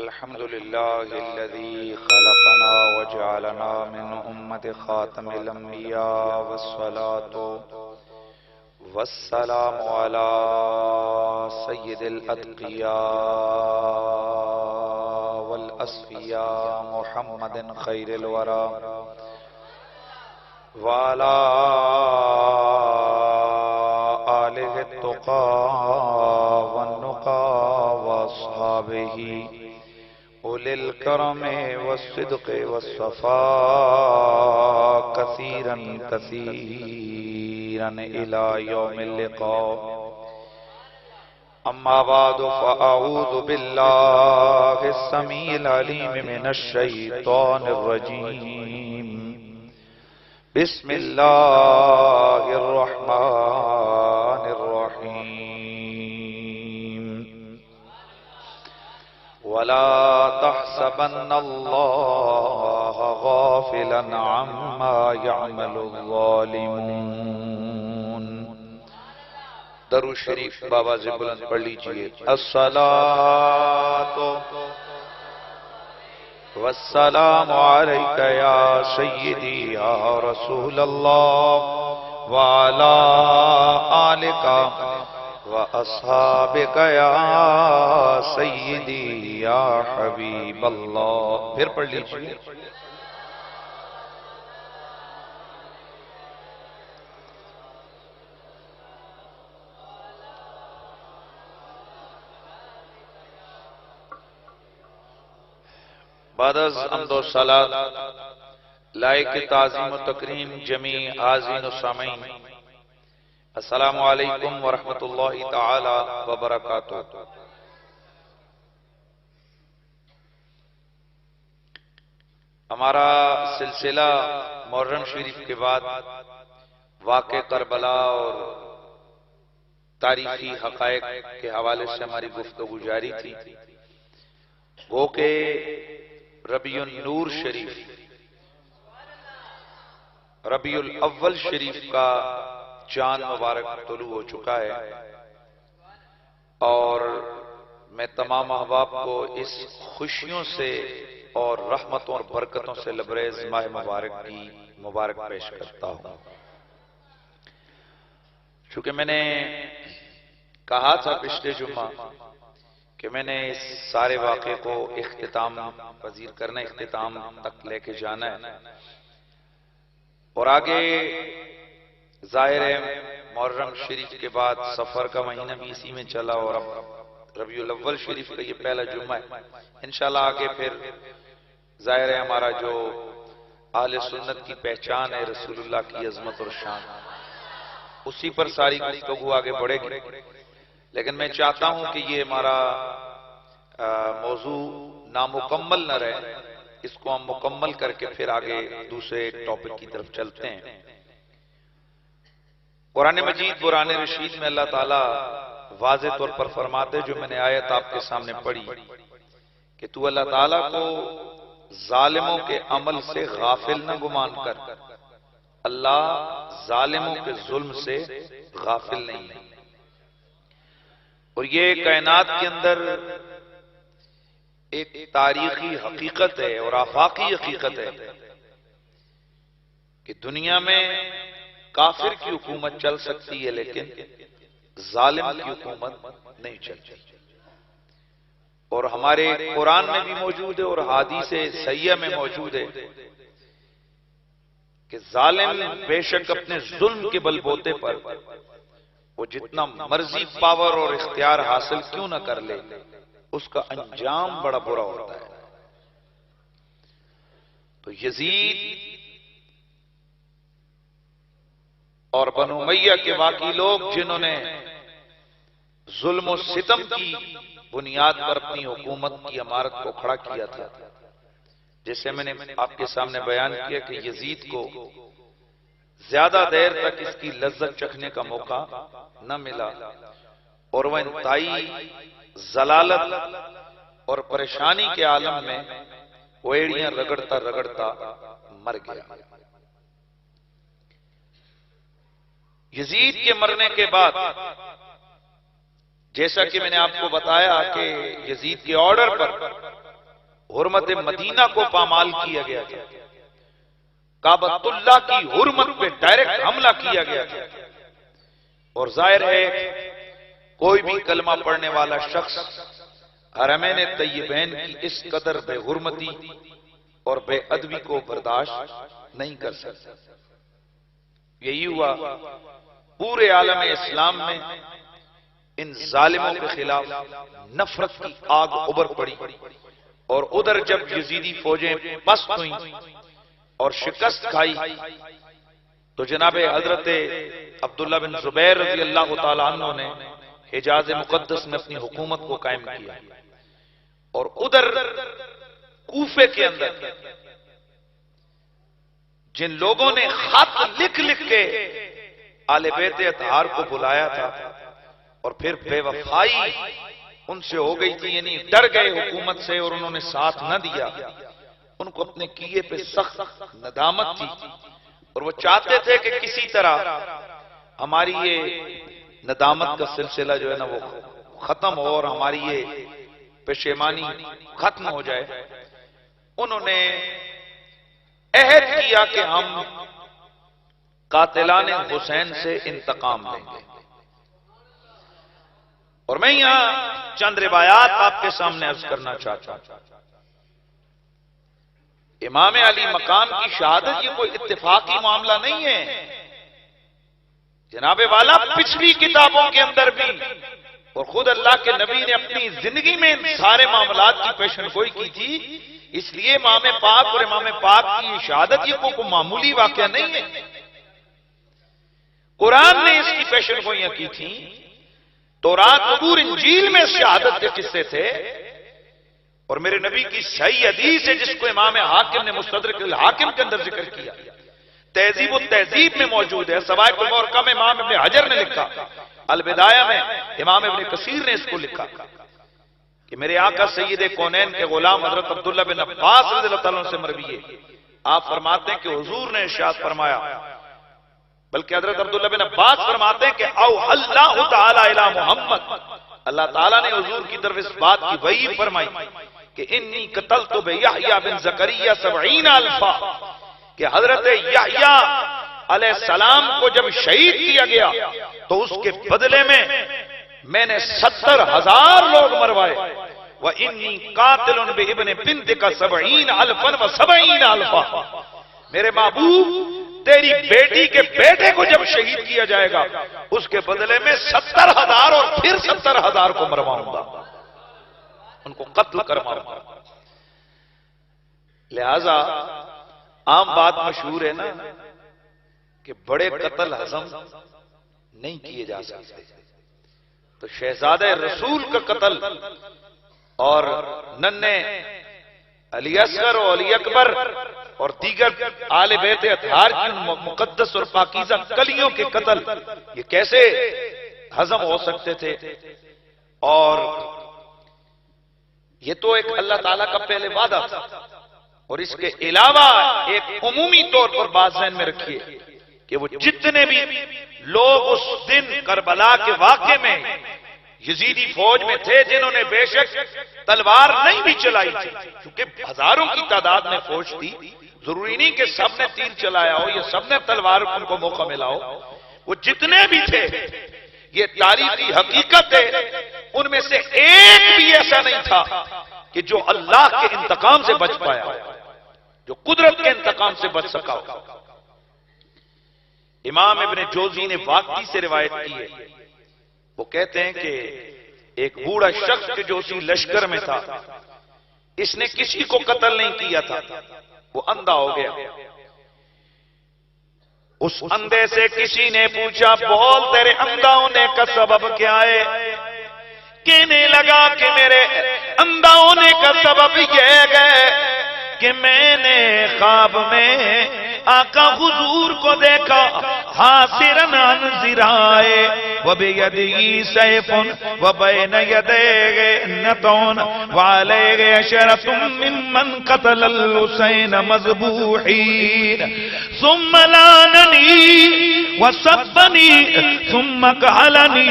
الحمد لله الذي خلقنا وجعلنا من أمة خاتم الأنبياء والصلاة والسلام على سيد الأتقياء والأصفياء محمد خير الورى وعلى آله التقى والنقى وأصحابه أولي الكرم والصدق والصفاء كثيرا كثيرا إلى يوم اللقاء. أما بعد فأعوذ بالله السميع العليم من الشيطان الرجيم. بسم الله الرحمن الرحيم. ولا تحسبن الله غافلا عما يعمل الظالمون. درود شریف بابا سے بلند پڑھ لیجئے. الصلاۃ والسلام علیک یا سیدی یا رسول اللہ وعلی آلک وَأَصْحَابِكَ يَا سَيِّدِي يَا حَبِيبَ اللہ. پھر پڑھ لیجئے. بعد از حمد و صلاۃ لائق تعظیم و تکریم جمیع حاضرین و سامعین، السلام علیکم ورحمۃ اللہ تعالی وبرکاتہ. ہمارا سلسلہ محرم شریف کے بعد واقع کربلا اور تاریخی حقائق کے حوالے سے ہماری گفتگو جاری تھی. وہ کہ ربیع النور شریف، ربیع الاول شریف کا چاند مبارک طلوع ہو چکا ہے، اور میں تمام احباب کو اس خوشیوں سے اور رحمتوں اور برکتوں سے لبریز ماہ مبارک کی مبارک پیش کرتا ہوں. چونکہ میں نے کہا تھا پچھلے جمعہ کہ میں نے اس سارے واقعے کو اختتام پذیر کرنا، اختتام تک لے کے جانا ہے، اور آگے ظاہر ہے محرم شریف کے بعد سفر کا مہینہ بھی اسی میں چلا، اور اب ربیع الاول شریف کا یہ پہلا جمعہ ہے. انشاءاللہ آگے پھر ظاہر ہے ہمارا جو اہل سنت کی پہچان ہے رسول اللہ کی عظمت اور شان، اسی پر ساری گفتگو آگے بڑھے گی. لیکن میں چاہتا ہوں کہ یہ ہمارا موضوع نامکمل نہ رہے، اس کو ہم مکمل کر کے پھر آگے دوسرے ٹاپک کی طرف چلتے ہیں. قرآن مجید قرآن رشید میں اللہ تعالیٰ واضح طور پر فرماتے، جو میں نے آیت آپ کے سامنے پڑھی، کہ تو اللہ تعالیٰ کو ظالموں کے عمل سے غافل نہ گمان کر. اللہ ظالموں کے ظلم سے غافل نہیں ہے. اور یہ کائنات کے اندر ایک تاریخی حقیقت ہے اور آفاقی حقیقت ہے کہ دنیا میں کافر کی حکومت چل سکتی ہے لیکن ظالم کی حکومت نہیں چلتی. اور ہمارے قرآن میں بھی موجود ہے اور حدیث صحیحہ میں موجود ہے کہ ظالم بے شک اپنے ظلم کے بل بوتے پر وہ جتنا مرضی پاور اور اختیار حاصل کیوں نہ کر لے، اس کا انجام بڑا برا ہوتا ہے. تو یزید اور بنو امیہ کے باقی لوگ جنہوں نے ظلم و ستم کی بنیاد پر اپنی حکومت کی عمارت کو کھڑا کیا تھا، جیسے میں نے آپ کے سامنے بیان کیا کہ یزید کو زیادہ دیر تک اس کی لذت چکھنے کا موقع نہ ملا، اور وہ انتہائی ضلالت اور پریشانی کے عالم میں وہ ایڑیاں رگڑتا رگڑتا مر گیا. یزید کے مرنے کے بعد جیسا کہ میں نے آپ کو بتایا کہ یزید کے آرڈر پر حرمت مدینہ کو پامال کیا گیا تھا، کعبۃ اللہ کی حرمت پہ ڈائریکٹ حملہ کیا گیا تھا، اور ظاہر ہے کوئی بھی کلمہ پڑھنے والا شخص حرمین طیبین کی اس قدر بے حرمتی اور بے ادبی کو برداشت نہیں کر سکتا۔ یہی ہوا پورے عالم اسلام میں ان ظالموں کے خلاف نفرت کی آگ ابھر پڑی، اور ادھر جب یزیدی فوجیں پست ہوئیں اور شکست کھائی تو جناب حضرت عبداللہ بن زبیر رضی اللہ تعالی عنہ نے حجاز مقدس میں اپنی حکومت کو قائم کیا، اور ادھر کوفے کے اندر جن لوگوں نے خط لکھ لکھ کے آل بیت اطہار کو بلایا تھا اور پھر بے وفائی ان سے ہو گئی تھی، یعنی ڈر گئے حکومت سے اور انہوں نے ساتھ نہ دیا، ان کو اپنے کیے پہ سخت ندامت تھی، اور وہ چاہتے تھے کہ کسی طرح ہماری یہ ندامت کا سلسلہ جو ہے نا وہ ختم ہو اور ہماری یہ پشیمانی ختم ہو جائے۔ انہوں نے عہد کیا کہ ہم قاتلان حسین سے انتقام لیں گے، اور میں یہاں چند روایات آپ کے سامنے عرض کرنا چاہتا ہوں۔ امام علی مقام کی شہادت یہ کوئی اتفاقی معاملہ نہیں ہے، جناب والا پچھلی کتابوں کے اندر بھی اور خود اللہ کے نبی نے اپنی زندگی میں ان سارے معاملات کی پیشن گوئی کی تھی، اس لیے امام پاک اور امام پاک کی شہادت یہ کوئی معمولی واقعہ نہیں ہے۔ قرآن نے اس کی پیشن گوئیاں کی تھیں، تورات زبور انجیل میں شہادت کے قصے تھے، اور میرے نبی کی صحیح حدیث ہے جس کو امام حاکم نے مستدرک الحاکم کے اندر ذکر کیا، تہذیب و تہذیب میں موجود ہے، سوائے المورقہ میں امام ابن حجر نے لکھا، البدایہ میں امام ابن کثیر نے اس کو لکھا کہ میرے آقا سید کونین کے غلام حضرت عبداللہ بن عباس رضی اللہ تعالیٰ عنہ سے مروی ہے، آپ فرماتے ہیں کہ حضور نے ارشاد فرمایا، بلکہ حضرت عبداللہ بن عباس فرماتے ہیں کہ اوحی اللہ تعالی الی محمد، اللہ تعالیٰ نے حضور کی طرف اس بات کی وحی فرمائی کہ انی قتلت بیحییٰ بن زکریا 70 الفا، کہ حضرت یحییٰ علیہ السلام کو جب شہید کیا گیا تو اس کے بدلے میں نے 70,000 لوگ مروائے، وَإِنِّي قَاتِلٌ بِإِبْنِ بِنْتِكَ 70 الفا و70 الفا، میرے محبوب تیری بیٹی کے بیٹے کو جب شہید کیا جائے گا اس کے بدلے میں 70,000 اور پھر 70,000 کو مرواؤں گا، ان کو قتل کرواؤں گا۔ لہذا عام بات مشہور ہے نا کہ بڑے قتل ہضم نہیں کیے جا سکتے، تو شہزادہ رسول کا قتل اور ننھے علی اصغر اور علی اکبر اور دیگر آل بیت اطہار کی مقدس اور پاکیزہ کلیوں کے قتل یہ کیسے ہضم ہو سکتے تھے؟ اور یہ تو ایک اللہ تعالیٰ کا پہلے وعدہ تھا، اور اس کے علاوہ ایک عمومی طور پر بات ذہن میں رکھیے کہ وہ جتنے بھی لوگ اس دن کربلا کے واقعے میں یزیدی فوج میں تھے جنہوں نے بے شک تلوار نہیں بھی چلائی تھی، کیونکہ ہزاروں کی تعداد میں فوج تھی، ضروری نہیں کہ سب نے تیر چلایا ہو یا سب نے تلوار ان کو موقع ملا ہو، وہ جتنے بھی تھے یہ تاریخی حقیقت ہے، ان میں سے ایک بھی ایسا نہیں تھا کہ جو اللہ کے انتقام سے بچ پایا، جو قدرت کے انتقام سے بچ سکا ہو۔ امام ابن جوزی نے واقعی سے روایت کی ہے، وہ کہتے ہیں کہ ایک بوڑھا شخص کے جو اسی لشکر میں تھا، اس نے کسی کو قتل نہیں کیا تھا، وہ اندھا ہو گیا۔ اس اندھے سے کسی نے پوچھا بول تیرے اندھا ہونے کا سبب کیا ہے؟ کہنے لگا کہ میرے اندھا ہونے کا سبب یہ ہے کہ میں نے خواب میں آقا حضور کو دیکھا حاصرن عن ذرائے وبیدی سیف وبین یدیہ نطون وعلیہ عشرۃ ممن قتل الحسین مذبوحین ثم لعننی وسبنی ثم قہلنی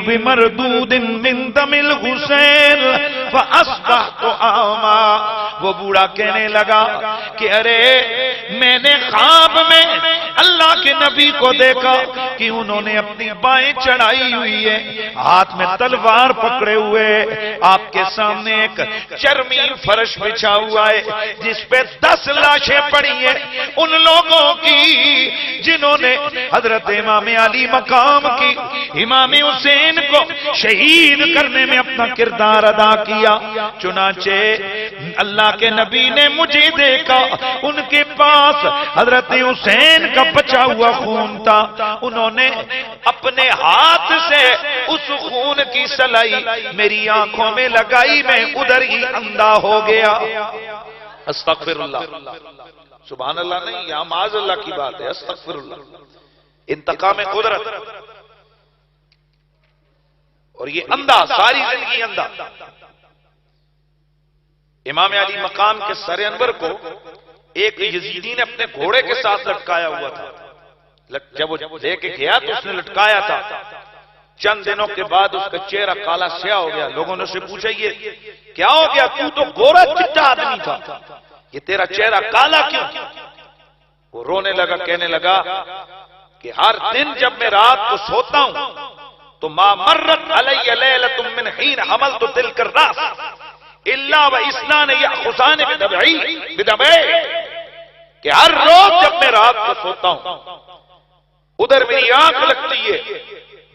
بمردود من دم الحسین فاصبحت اعما، وہ بوڑھا کہنے لگا کہ ارے میں نے خواب میں اللہ کے نبی کو دیکھا کہ انہوں نے اپنی بائیں چڑھائی ہوئی ہے، ہاتھ میں تلوار پکڑے ہوئے، آپ کے سامنے ایک چرمی فرش بچھا ہوا ہے جس پہ 10 لاشیں پڑی ہیں ان لوگوں کی جنہوں نے حضرت امام علی مقام کی امام حسین کو شہید کرنے میں اپنا کردار ادا کیا۔ چنانچہ اللہ کے نبی نے مجھے دیکھا، ان کے پاس حضرت حسین کا بچا ہوا خون تھا، انہوں نے اپنے ہاتھ سے اس خون کی سلائی میری آنکھوں میں لگائی، میں ادھر ہی اندھا ہو گیا۔ استغفر اللہ، سبحان اللہ نہیں، یہاں معاذ اللہ کی بات ہے، استغفر اللہ۔ انتقام قدرت، اور یہ اندھا ساری زندگی اندھا۔ امام علی مقام کے سر انور کو ایک یزیدی نے اپنے گھوڑے کے ساتھ لٹکایا ہوا تھا، جب وہ لے کے گیا تو اس نے لٹکایا تھا، چند دنوں کے بعد اس کا چہرہ کالا سیاہ ہو گیا۔ لوگوں نے اسے پوچھا یہ کیا ہو گیا، تو گورا چٹا آدمی تھا، یہ تیرا چہرہ کالا کیوں؟ وہ رونے لگا، کہنے لگا کہ ہر دن جب میں رات کو سوتا ہوں تو ما مرت علی لیلۃ من حین حملت تلک الراس الا واثنان یاخذان بدمعی، کہ ہر روز جب میں رات کو سوتا ہوں ادھر میری آنکھ لگتی ہے،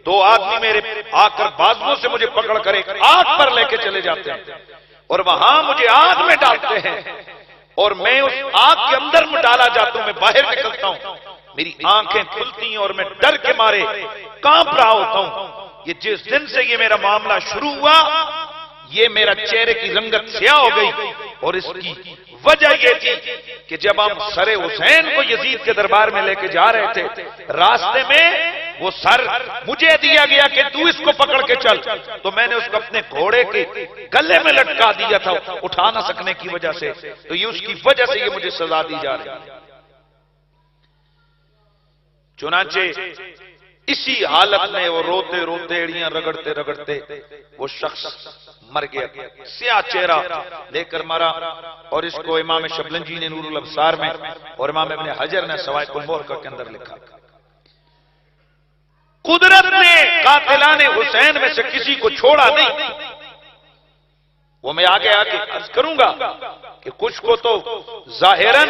2 آدمی میرے آ کر بازوؤں سے مجھے پکڑ کر ایک آگ پر لے کے چلے جاتے ہیں اور وہاں مجھے آگ میں ڈالتے ہیں، اور میں اس آگ کے اندر میں ڈالا جاتا ہوں، میں باہر نکلتا ہوں، میری آنکھیں کھلتی ہیں اور میں ڈر کے مارے کانپ رہا ہوتا ہوں۔ یہ جس دن سے یہ میرا معاملہ شروع ہوا، یہ میرا چہرے کی رنگت سیاہ ہو گئی، اور اس کی وجہ یہ تھی کہ جب ہم سر حسین کو یزید کے دربار میں لے کے جا رہے تھے، راستے میں وہ سر مجھے دیا گیا کہ تو اس کو پکڑ کے چل، تو میں نے اس کو اپنے گھوڑے کے گلے میں لٹکا دیا تھا اٹھا نہ سکنے کی وجہ سے، تو یہ اس کی وجہ سے یہ مجھے سزا دی جا رہی ہے۔ چنانچہ اسی حالت میں وہ روتے روتے ایڑیاں رگڑتے رگڑتے وہ شخص مر گیا، سیاہ چہرہ لے کر مرا، اور اس کو امام شبلنجی نے نور الابصار میں اور امام ابن حجر نے سوائق المورقہ کے اندر لکھا۔ قدرت نے قاتلان حسین میں سے کسی کو چھوڑا نہیں، وہ میں آگے عرض کروں گا کہ کچھ کو تو ظاہراً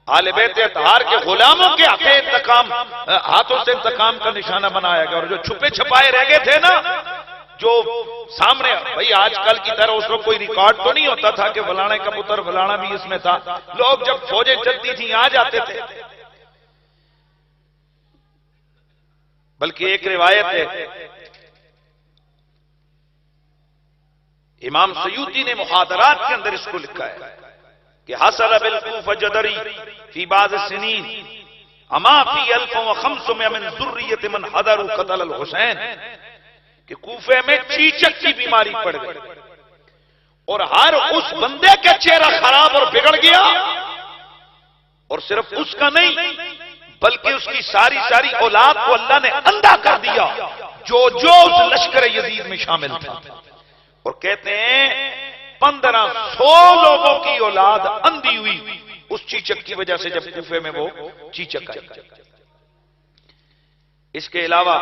آل بیت اطہار کے غلاموں کے ہاتھوں سے انتقام کا نشانہ بنایا گیا، اور جو چھپے چھپائے رہ گئے تھے نا، جو سامنے بھئی آج کل کی طرح اس وقت کوئی ریکارڈ تو نہیں ہوتا تھا کہ فلانے کا پتر فلانا بھی اس میں تھا، لوگ جب فوجیں چلتی تھیں آ جاتے تھے۔ بلکہ ایک روایت ہے، امام سیوطی نے محاضرات کے اندر اس کو لکھا ہے کہ حصل بالکوفہ جدری فی بعض السنین اما فی 1500 من ذریت من حضروا قتل الحسین، کہ کوفے میں چیچک کی بیماری پڑ گئی، اور ہر اس بندے کا چہرہ خراب اور بگڑ گیا، اور صرف اس کا نہیں بلکہ اس کی ساری اولاد کو اللہ نے اندھا کر دیا جو اس لشکر یزید میں شامل تھا، اور کہتے ہیں 1500 لوگوں کی اولاد اندھی ہوئی اس چیچک کی وجہ سے، جب کوفے میں وہ چیچک آئی۔ اس کے علاوہ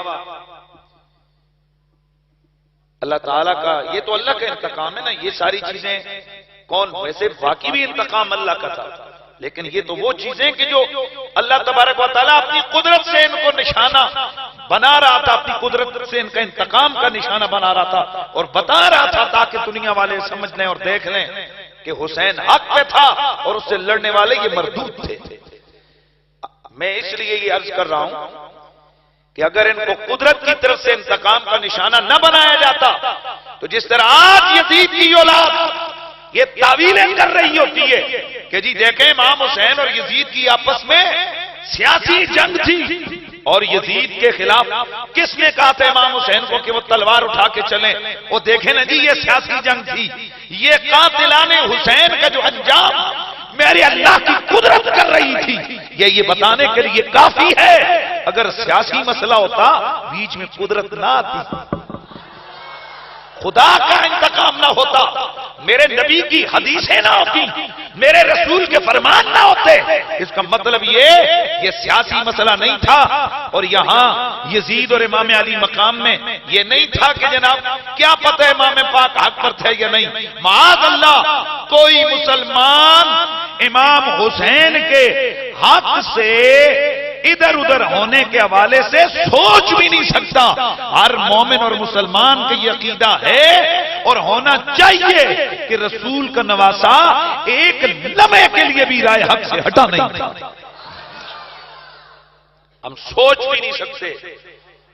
اللہ تعالیٰ کا، یہ تو اللہ کا انتقام ہے نا، یہ ساری چیزیں کون، ویسے باقی بھی انتقام اللہ کا تھا، لیکن یہ تو وہ چیزیں کہ جو اللہ تبارک و تعالیٰ اپنی قدرت سے ان کو نشانہ بنا رہا تھا، اپنی قدرت سے ان کا انتقام کا نشانہ بنا رہا تھا اور بتا رہا تھا، تاکہ دنیا والے سمجھ لیں اور دیکھ لیں کہ حسین حق پہ تھا اور اس سے لڑنے والے یہ مردود تھے۔ میں اس لیے یہ عرض کر رہا ہوں کہ اگر ان کو قدرت کی طرف سے انتقام کا نشانہ نہ بنایا جاتا تو جس طرح آج یزید کی اولاد یہ تعویلیں کر رہی ہوتی ہے کہ جی دیکھیں امام حسین اور یزید کی آپس میں سیاسی جنگ تھی، اور یزید کے خلاف کس نے کہا تھا امام حسین کو کہ وہ تلوار اٹھا کے چلیں، وہ دیکھیں نا جی یہ سیاسی جنگ تھی، یہ قاتلان حسین کا جو انجام میرے اللہ کی قدرت کر رہی تھی، یہ بتانے کے لیے کافی ہے۔ اگر سیاسی مسئلہ ہوتا بیچ میں قدرت نہ آتی۔ خدا کا انتقام نہ ہوتا، میرے نبی کی حدیثیں نہ ہوتی، میرے رسول کے فرمان نہ ہوتے، اس کا مطلب یہ سیاسی مسئلہ نہیں تھا، اور یہاں یزید اور امام علی مقام میں یہ نہیں تھا کہ جناب کیا پتہ امام پاک حق پر تھے یا نہیں۔ معاذ اللہ، کوئی مسلمان امام حسین کے حق سے ادھر ادھر ہونے کے حوالے سے سوچ بھی نہیں سکتا۔ ہر مومن اور مسلمان کا یہ عقیدہ ہے اور ہونا چاہیے کہ رسول کا نواسا ایک لمحے کے لیے بھی رائے حق سے ہٹا نہیں تھا۔ ہم سوچ بھی نہیں سکتے۔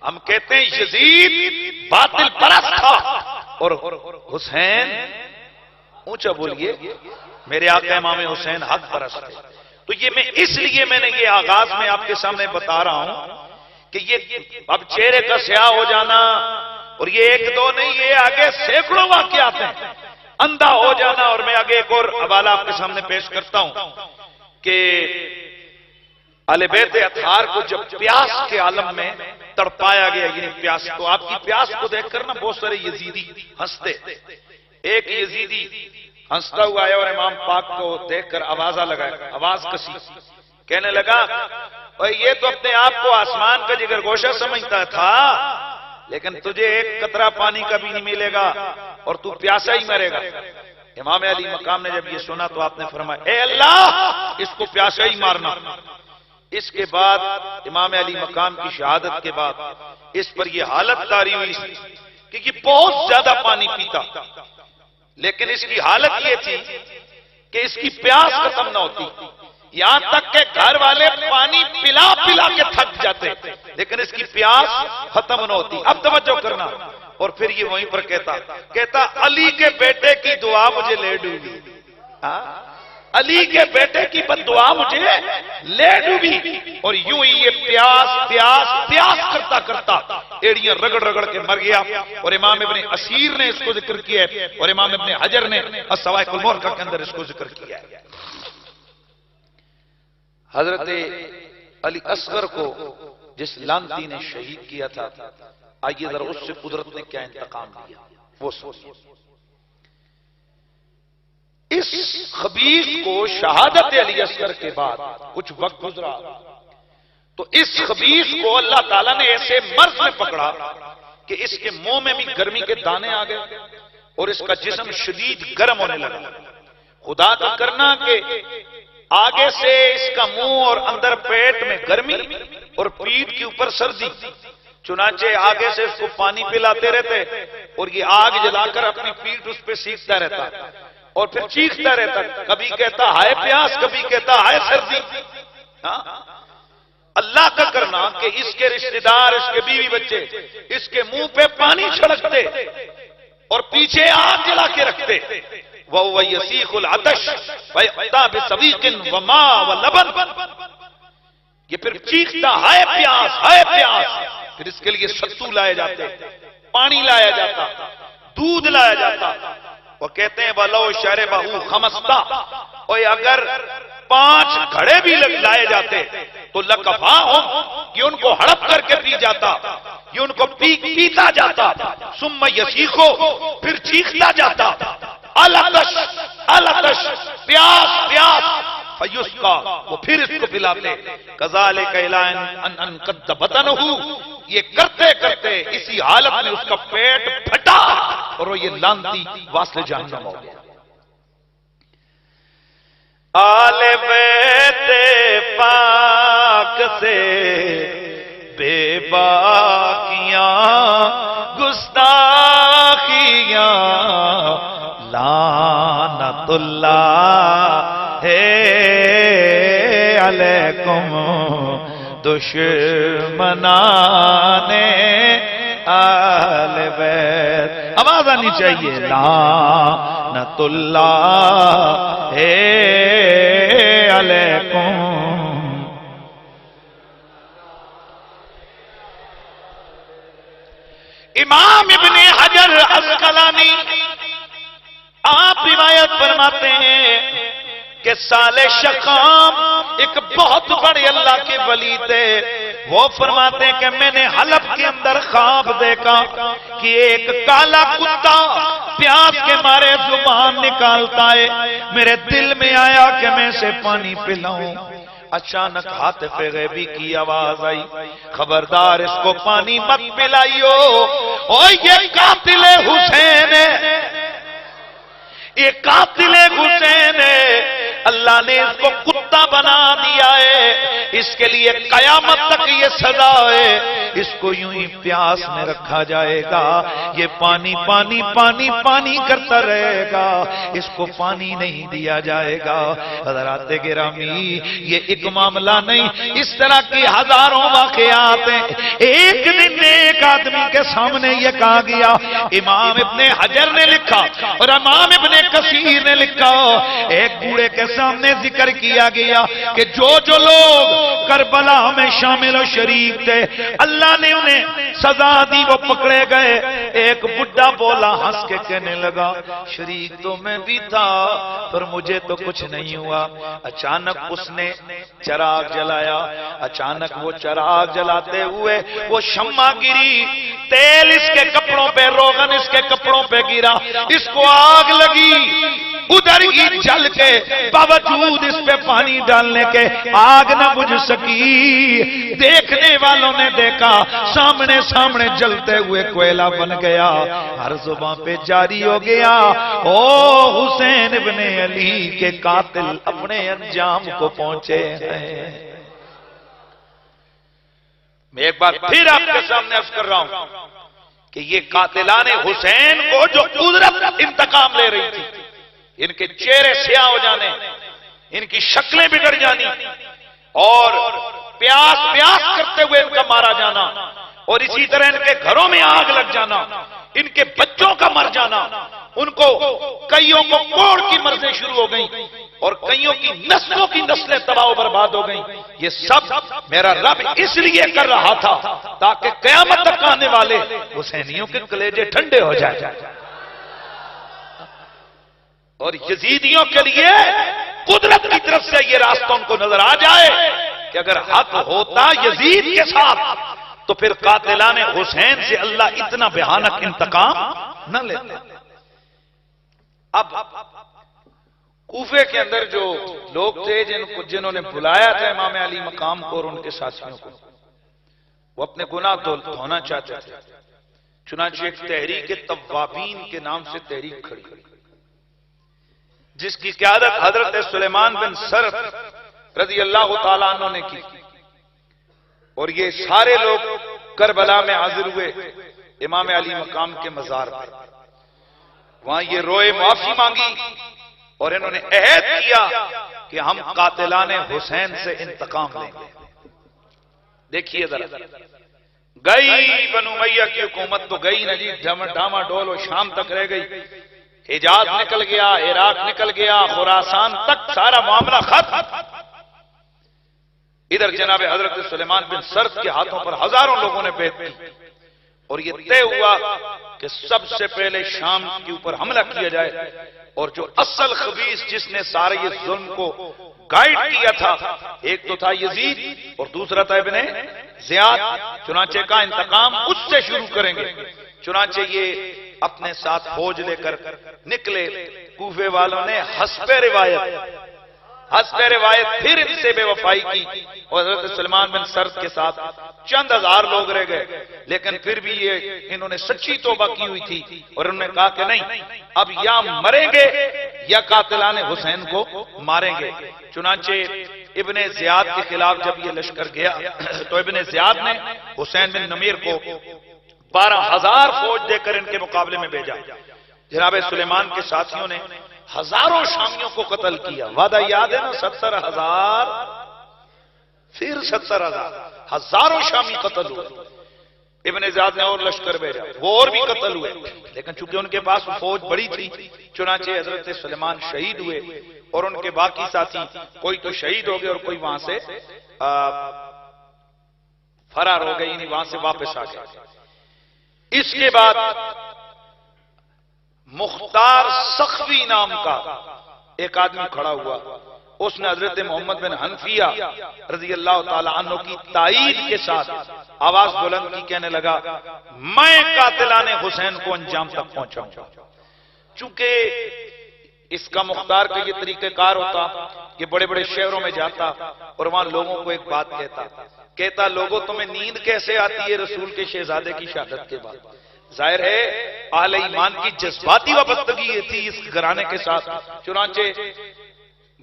ہم کہتے ہیں یزید باطل پرست تھا اور حسین، اونچا بولیے، میرے آقا امام حسین حق پرست تھے۔ تو یہ میں نے یہ آغاز میں آپ کے سامنے بتا رہا ہوں کہ یہ اب چہرے کا سیاہ ہو جانا، اور یہ ایک دو نہیں، یہ آگے سینکڑوں واقعات ہیں، اندھا ہو جانا۔ اور میں آگے ایک اور حوالہ آپ کے سامنے پیش کرتا ہوں کہ اہل بیت اطہار کو جب پیاس کے عالم میں تڑپایا گیا، یعنی پیاس کو، آپ کی پیاس کو دیکھ کر نا بہت سارے یزیدی ہنستے۔ ایک یزیدی ہنستا ہوا آیا اور امام پاک کو دیکھ کر آوازہ لگایا، آواز کسی، کہنے لگا یہ تو اپنے آپ کو آسمان کا جگر گوشہ سمجھتا تھا، لیکن تجھے ایک قطرہ پانی کا بھی نہیں ملے گا اور تو پیاسا ہی مرے گا۔ امام علی مقام نے جب یہ سنا تو آپ نے فرمایا اے اللہ اس کو پیاسا ہی مارنا۔ اس کے بعد امام علی مقام کی شہادت کے بعد اس پر یہ حالت طاری ہوئی کہ یہ بہت زیادہ پانی پیتا، لیکن اس کی حالت یہ تھی کہ اس کی پیاس ختم نہ ہوتی، یہاں تک کہ گھر والے پانی پلا پلا کے تھک جاتے، لیکن اس کی پیاس ختم نہ ہوتی۔ اب توجہ کرنا، اور پھر یہ وہیں پر کہتا علی کے بیٹے کی دعا مجھے لے ڈوبی، علی کے بیٹے کی بد دعا مجھے لے ڈوبی، اور یوں ہی یہ پیاس پیاس پیاس کرتا کرتا ایڑیاں رگڑ رگڑ کے مر گیا۔ اور امام ابن اسیر نے اس کو ذکر کیا ہے، اور امام ابن حجر نے السوائق المورقہ کے اندر اس کو ذکر کیا ہے۔ حضرت علی اصغر کو جس لانتی نے شہید کیا تھا، آئیے ذرا اس سے قدرت نے کیا انتقام لیا وہ سوچیے۔ اس خبیث کو شہادت علی اصغر کے بعد کچھ وقت گزرا تو اس خبیث کو اللہ تعالیٰ نے ایسے مرض میں پکڑا کہ اس کے منہ میں بھی گرمی کے دانے آ گئے اور اس کا جسم شدید گرم ہونے لگا۔ خدا کا کرنا کہ آگے سے اس کا منہ اور اندر پیٹ میں گرمی اور پیٹھ کے اوپر سردی، چنانچہ آگے سے اس کو پانی پلاتے رہتے اور یہ آگ جلا کر اپنی پیٹھ اس پہ سیکھتا رہتا اور پھر چیختا رہتا، کبھی کہتا ہائے پیاس، کبھی کہتا ہائے سردی۔ اللہ کا کرنا کہ اس کے رشتہ دار، اس کے بیوی بچے اس کے منہ پہ پانی چھڑکتے اور پیچھے آگ جلا کے رکھتے۔ وَهُوَ يَسِيخُ الْعَطَشِ وَيَأْتَى بِصَدِيقٍ وَمَاءٍ وَلَبَنٍ، یہ پھر چیختا ہائے پیاس ہائے پیاس، پھر اس کے لیے ستو لائے جاتے، پانی لایا جاتا، دودھ لایا جاتا۔ وہ کہتے ہیں وَلَوْ شَرِبَهُ خَمَسْتَا، اور اگر 5 گھڑے بھی لائے جاتے تو لَكَفَاهُمْ، یہ ان کو ہڑپ کر کے پی جاتا، یہ ان کو پیتا جاتا۔ ثُمَّ يَسِيخُ، پھر چیختا جاتا العطش العطش، پیاس پیاس، فیسقا، وہ پھر اس کو پلاتے۔ کذالک ان قد بطنہ، یہ کرتے کرتے اسی حالت میں اس کا پیٹ پھٹا اور وہ یہ لانتی واصل جہنم ہو گیا۔ آل بیت پاک سے بے باکیاں گستاخیاں، لعنت اللہ ہے علیکم دشمنان آل بیت۔ آواز آنی چاہیے، لعنت اللہ ہے علیکم۔ امام ابن حجر عسقلانی آپ روایت فرماتے ہیں کہ صالح شقام ایک بہت بڑے اللہ کے ولی تھے، وہ فرماتے ہیں کہ میں نے حلب کے اندر خواب دیکھا کہ ایک کالا کتا پیاس کے مارے زبان نکالتا ہے، میرے دل میں آیا کہ میں اسے پانی پلاؤں۔ اچانک ہاتف غیبی کی آواز آئی، خبردار اس کو پانی مت پلائیو، اور یہ قاتل حسین ہے، یہ قاتل حسین ہے، اللہ نے اس کو کتا بنا دیا ہے، اس کے لیے قیامت تک یہ سزا ہے، اس کو یوں ہی پیاس میں رکھا جائے گا، یہ پانی پانی پانی پانی کرتا رہے گا، اس کو پانی نہیں دیا جائے گا۔ حضرات گرامی، یہ ایک معاملہ نہیں، اس طرح کی ہزاروں واقعات ہیں۔ ایک دن ایک آدمی کے سامنے یہ کہا گیا، امام ابن حجر نے لکھا اور امام ابن کثیر نے لکھا، ایک بوڑھے کے سامنے ذکر کیا گیا کہ جو لوگ کربلا میں شامل و شریک تھے، اللہ نے انہیں سزا دی، وہ پکڑے گئے۔ ایک بڈھا بولا ہنس کے کہنے لگا، شریک تو میں بھی تھا پر مجھے تو کچھ نہیں ہوا۔ اچانک اس نے چراغ جلایا، اچانک وہ چراغ جلاتے ہوئے وہ شمع گری، تیل اس کے کپڑوں پہ، روغن اس کے کپڑوں پہ گرا، اس کو آگ لگی، ادھر ہی جل کے باوجود اس پہ پانی ڈالنے کے آگ نہ بجھ سکی۔ دیکھنے والوں نے دیکھا سامنے سامنے جلتے ہوئے کوئلہ بن گیا، ہر زبان پہ جاری ہو گیا، او حسین ابن علی کے قاتل اپنے انجام کو پہنچے ہیں۔ میں ایک بار پھر آپ کے سامنے عرض کر رہا ہوں کہ یہ قاتلان حسین کو جو قدرت انتقام لے رہی تھی، ان کے چہرے سیاہ ہو جانے، ان کی شکلیں بگڑ جانی، اور پیاس کرتے ہوئے ان کا مارا جانا، اور اسی طرح ان کے گھروں میں آگ لگ جانا، ان کے بچوں کا مر جانا، ان کو کئیوں کو کوڑ کی مرضیں شروع ہو گئیں، اور کئیوں کی نسلوں کی نسلیں تباہ و برباد ہو گئیں۔ یہ سب میرا رب اس لیے کر رہا تھا تاکہ قیامت تک آنے والے حسینیوں کے کلیجے ٹھنڈے ہو جائیں، اور یزیدیوں کے لیے قدرت کی طرف سے یہ راستہ ان کو نظر آ جائے کہ اگر حق ہوتا یزید کے ساتھ تو پھر قاتلان حسین سے اللہ اتنا بھیانک انتقام نہ لیتا۔ اب کوفے کے اندر جو لوگ تھے جنہوں نے بلایا تھا امام علی مقام کو اور ان کے ساتھیوں کو، وہ اپنے گناہ دھونا چاہتے تھے، چنانچہ ایک تحریک توابین کے نام سے تحریک کھڑی، جس کی قیادت حضرت سلیمان بن سرد رضی اللہ تعالیٰ عنہ نے کی، اور یہ سارے لوگ کربلا میں حاضر ہوئے امام علی مقام کے مزار پر، وہاں یہ روئے، معافی مانگی، اور انہوں نے عہد کیا کہ ہم قاتلان حسین سے انتقام لیں گے۔ دیکھیے ذرا، گئی بنو امیہ کی حکومت تو گئی نہ جی، ڈاما ڈول و شام تک رہ گئی، حجاز نکل گیا، عراق نکل گیا، خراسان تک سارا معاملہ ختم۔ ادھر جناب حضرت سلیمان بن سرد کے ہاتھوں پر ہزاروں لوگوں نے بیعت کی، اور یہ طے ہوا کہ سب سے پہلے شام کے اوپر حملہ کیا جائے، اور جو اصل خبیث جس نے سارے یہ ظلم کو گائیڈ کیا تھا، ایک تو تھا یزید اور دوسرا تھا ابن زیاد، چنانچہ کا انتقام اس سے شروع کریں گے۔ چنانچہ یہ اپنے ساتھ فوج لے کر نکلے، کوفے والوں نے حسب روایت پھر ان سے بے وفائی کی، اور حضرت سلیمان بن سرد کے ساتھ چند ہزار لوگ رہ گئے، لیکن پھر بھی یہ انہوں نے سچی توبہ کی ہوئی تھی، اور انہوں نے کہا کہ نہیں، اب یا مریں گے یا قاتلان حسین کو ماریں گے۔ چنانچہ ابن زیاد کے خلاف جب یہ لشکر گیا تو ابن زیاد نے حسین بن نمیر کو 12,000 فوج دے کر ان کے مقابلے میں بھیجا۔ جناب سلیمان کے ساتھیوں نے ہزاروں شامیوں کو قتل کیا، وعدہ یاد ہے نا، 70,000 پھر 70,000، ہزاروں شامی قتل ہوئے۔ ابن زیاد نے اور لشکر بھیجا، وہ اور بھی قتل ہوئے، لیکن چونکہ ان کے پاس فوج بڑی تھی، چنانچہ حضرت سلیمان شہید ہوئے، اور ان کے باقی ساتھی کوئی تو شہید ہو گئے اور کوئی وہاں سے فرار ہو گئے، یعنی وہاں سے واپس آ گئے۔ اس کے بعد مختار سخوی نام کا ایک آدمی کھڑا ہوا، اس نے حضرت محمد بن حنفیہ رضی اللہ تعالی عنہ کی تائید کے ساتھ آواز بلند کی، کہنے لگا میں قاتلان حسین کو انجام تک پہنچاؤں گا۔ چونکہ اس کا مختار کا یہ طریقہ کار ہوتا کہ بڑے بڑے شہروں میں جاتا اور وہاں لوگوں کو ایک بات کہتا لوگوں تمہیں نیند کیسے آتی ہے رسول کے شہزادے کی شہادت کے بعد؟ ظاہر ہے اہل ایمان کی جذباتی وابستگی تھی اس گھرانے کے ساتھ، چنانچہ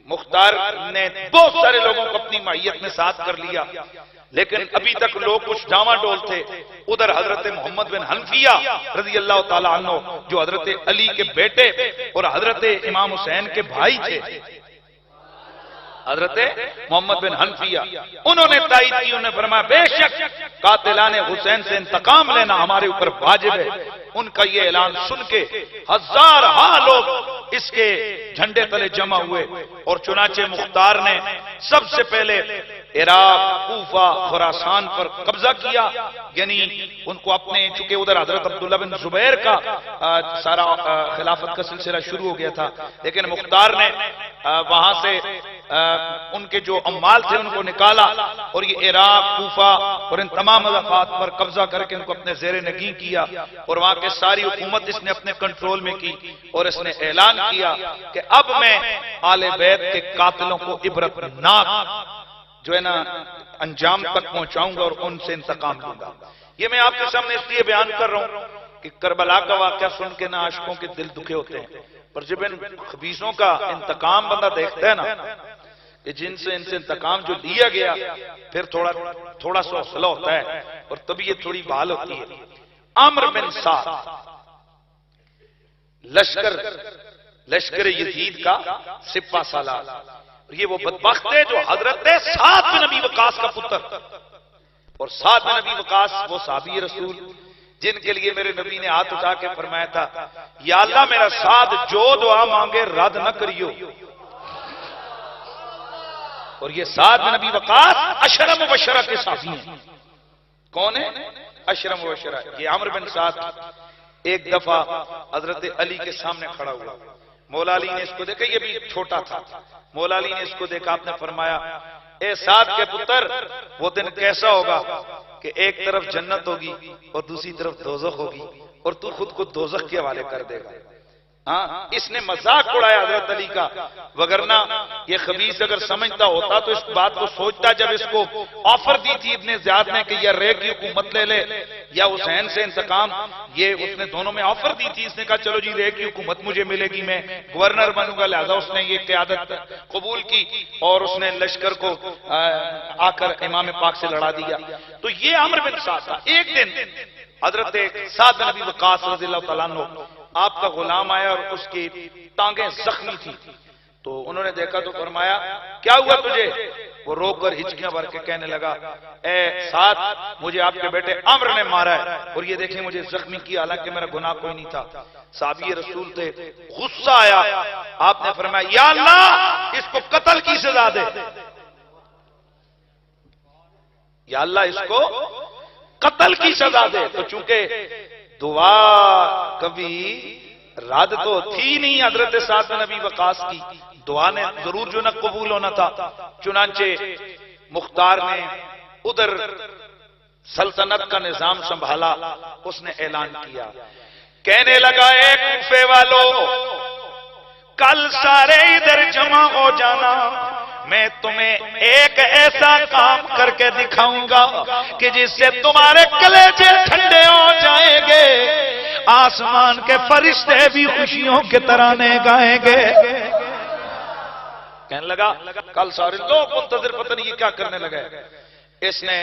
مختار نے بہت سارے لوگوں کو اپنی معیت میں ساتھ کر لیا، لیکن ابھی تک لوگ کچھ ڈاواں ڈول تھے۔ ادھر حضرت محمد بن حنفیہ رضی اللہ تعالی عنہ جو حضرت علی کے بیٹے اور حضرت امام حسین کے بھائی تھے، حضرت محمد بن حنفیہ، انہوں نے تائید کی، انہوں نے فرمایا بے شک قاتلان حسین سے انتقام لینا ہمارے اوپر واجب ہے۔ ان کا یہ اعلان سن کے ہزارہا لوگ اس کے جھنڈے تلے جمع ہوئے، اور چنانچہ مختار نے سب سے پہلے عراق، کوفہ، خراسان پر قبضہ کیا، یعنی ان کو اپنے، چونکہ ادھر حضرت عبداللہ بن زبیر کا سارا خلافت کا سلسلہ شروع ہو گیا تھا، لیکن مختار نے وہاں سے ان کے جو عمال تھے ان کو نکالا، اور یہ عراق، کوفہ اور ان تمام مضافات پر قبضہ کر کے ان کو اپنے زیر نگین کیا، اور وہاں کے ساری حکومت اس نے اپنے کنٹرول میں کی، اور اس نے اعلان کیا کہ اب میں آل بیت کے قاتلوں کو عبرتناک جو ہے نا انجام تک پہنچاؤں گا اور ان سے انتقام لوں گا۔ یہ میں آپ کے سامنے اس لیے بیان کر رہا ہوں کہ کربلا کا واقعہ سن کے نا عاشقوں کے دل دکھے ہوتے ہیں، پر جب ان خبیثوں کا انتقام بندہ دیکھتا ہے نا کہ جن سے ان سے انتقام جو لیا گیا، پھر تھوڑا سا حوصلہ ہوتا ہے اور طبیعت تھوڑی بحال ہوتی ہے۔ عمرو بن سعد لشکر یزید کا سپہ سالار، یہ وہ بدبخت ہے جو حضرت سعد بن ابی وقاص کا پتر، اور سعد بن ابی وقاص وہ صحابی رسول جن کے لیے میرے نبی نے ہاتھ اٹھا کے فرمایا تھا یا اللہ میرا سعد جو دعا مانگے رد نہ کریو، اور یہ سعد بن ابی وقاص عشرہ مبشرہ کے صحابی ہیں۔ کون ہے عشرہ مبشرہ؟ یہ عمرو بن سعد ایک دفعہ حضرت علی کے سامنے کھڑا ہوا، مولا علی نے اس کو دیکھا، یہ بھی چھوٹا تھا، مولا علی نے اس کو دیکھا، آپ نے فرمایا اے سعد کے پتر وہ دن کیسا ہوگا کہ ایک طرف جنت ہوگی اور دوسری طرف دوزخ ہوگی، اور تو خود کو دوزخ کے حوالے کر دے گا۔ اس نے مذاق اڑایا حضرت علی کا، وگرنہ یہ خبیث اگر سمجھتا ہوتا تو اس بات کو سوچتا، جب اس کو آفر دی تھی ابن زیاد نے کہ یا رے کی حکومت لے لے یا حسین سے انتقام، یہ اس نے دونوں میں آفر دی تھی، اس نے کہا چلو جی رے کی حکومت مجھے ملے گی، میں گورنر بنوں گا، لہذا اس نے یہ قیادت قبول کی اور اس نے لشکر کو آ کر امام پاک سے لڑا دیا۔ تو یہ عمرو بن سعد تھا۔ ایک دن حضرت سعد بن ابی وقاص رضی اللہ تعالیٰ عنہ آپ کا غلام آیا اور اس کی ٹانگیں زخمی تھی، تو انہوں نے دیکھا تو فرمایا کیا ہوا تجھے؟ وہ رو کر ہچکیاں بھر کے کہنے لگا اے سعد مجھے آپ کے بیٹے عمرو نے مارا ہے، اور یہ دیکھیں مجھے زخمی کیا، حالانکہ میرا گناہ کوئی نہیں تھا۔ صحابی رسول تھے، غصہ آیا، آپ نے فرمایا یا اللہ اس کو قتل کی سزا دے، یا اللہ اس کو قتل کی سزا دے۔ تو چونکہ دعا کبھی رد تو تھی نہیں حضرت سعد بن ابی وقاص کی، دعا نے ضرور جو نہ قبول ہونا تھا، چنانچہ مختار نے ادھر سلطنت کا نظام سنبھالا، اس نے اعلان کیا، کہنے لگا اے کوفے والو کل سارے ادھر جمع ہو جانا، میں تمہیں ایک ایسا کام کر کے دکھاؤں گا کہ جس سے تمہارے کلیجے ٹھنڈے ہو جائیں گے، آسمان کے فرشتے بھی خوشیوں کے ترانے گائیں گے۔ کہنے لگا کل سارے لوگ منتظر، پتہ نہیں یہ کیا کرنے لگے۔ اس نے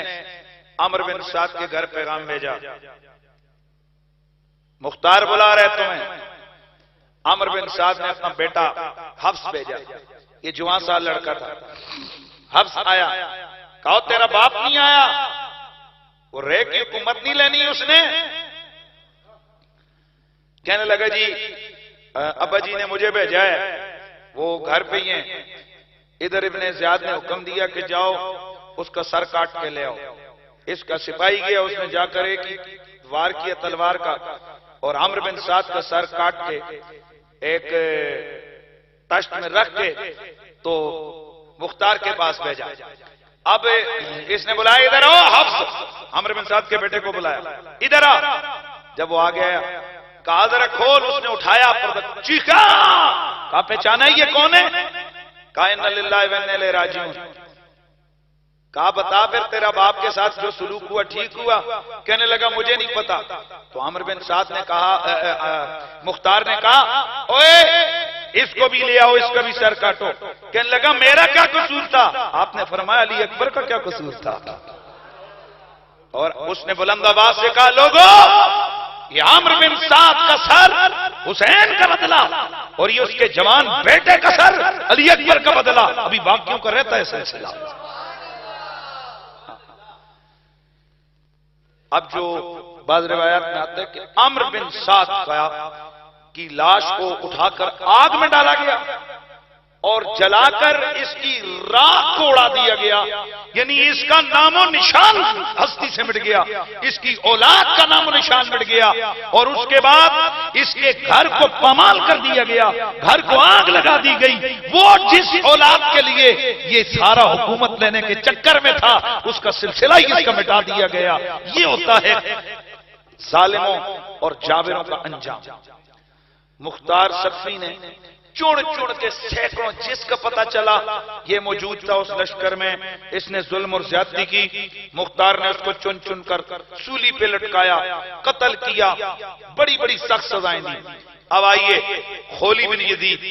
عمرو بن سعد کے گھر پیغام بھیجا، مختار بلا رہے تمہیں۔ عمرو بن سعد نے اپنا بیٹا حفص بھیجا، یہ جوان سال لڑکا تھا۔ حفص آیا، کہو تیرا باپ نہیں آیا؟ وہ رے کی حکومت نہیں لینی اس نے؟ کہنے لگا جی ابا جی نے مجھے بھیجا ہے، وہ گھر پہ ہی ہیں۔ ادھر ابن زیاد نے حکم دیا کہ جاؤ اس کا سر کاٹ کے لے آؤ۔ اس کا سپاہی گیا، اس نے جا کر ایک وار کیا تلوار کا، اور عمرو بن سعد کا سر کاٹ کے ایک تشت میں رکھ کے تو مختار کے پاس بھیجا. اب اس نے بلایا ادھر آؤ حفص، عمرو بن سعد کے بیٹے کو بلایا ادھر آ. جب وہ آ گیا کہا ذرا کھول، اس نے اٹھایا چیخا، کہا پہچانا یہ کون ہے؟ کہا انا للہ و انا الیہ راجعون. کہا بتا پھر تیرا باپ کے ساتھ جو سلوک ہوا ٹھیک ہوا؟ کہنے لگا مجھے نہیں پتا. تو عمرو بن سعد نے کہا، مختار نے کہا اوئے اس کو بھی لے آؤ، اس کا بھی سر کاٹو. کہنے لگا میرا کیا قصور تھا؟ آپ نے فرمایا علی اکبر کا کیا قصور تھا؟ اور اس نے بلند آواز سے کہا لوگوں، یہ عمرو بن سعد کا سر حسین کا بدلہ اور یہ اس کے جوان بیٹے کا سر علی اکبر کا بدلہ. ابھی باقیوں کا رہتا ہے سلسلہ. اب جو بعض روایات میں آتا ہے کہ عمرو بن سعد کی لاش کو اٹھا کر آگ میں ڈالا گیا اور جلا کر اس کی راکھ کو اڑا دیا گیا، یعنی اس کا نام و نشان ہستی سے مٹ گیا، اس کی اولاد کا نام و نشان مٹ گیا. اور اس کے بعد اس کے گھر کو پامال کر دیا گیا، گھر کو آگ لگا دی گئی. وہ جس اولاد کے لیے یہ سارا حکومت لینے کے چکر میں تھا اس کا سلسلہ ہی اس کا مٹا دیا گیا. یہ ہوتا ہے ظالموں اور جابروں کا انجام. مختار سقفی نے چون چون کے سینکڑوں، جس کا پتہ چلا یہ موجود تھا اس لشکر میں، اس نے ظلم اور زیادتی کی. مختار نے اس کو چن چن کر سولی پہ لٹکایا، قتل کیا، بڑی بڑی سخت سزائیں دی. اب آئیے خولی بن یزید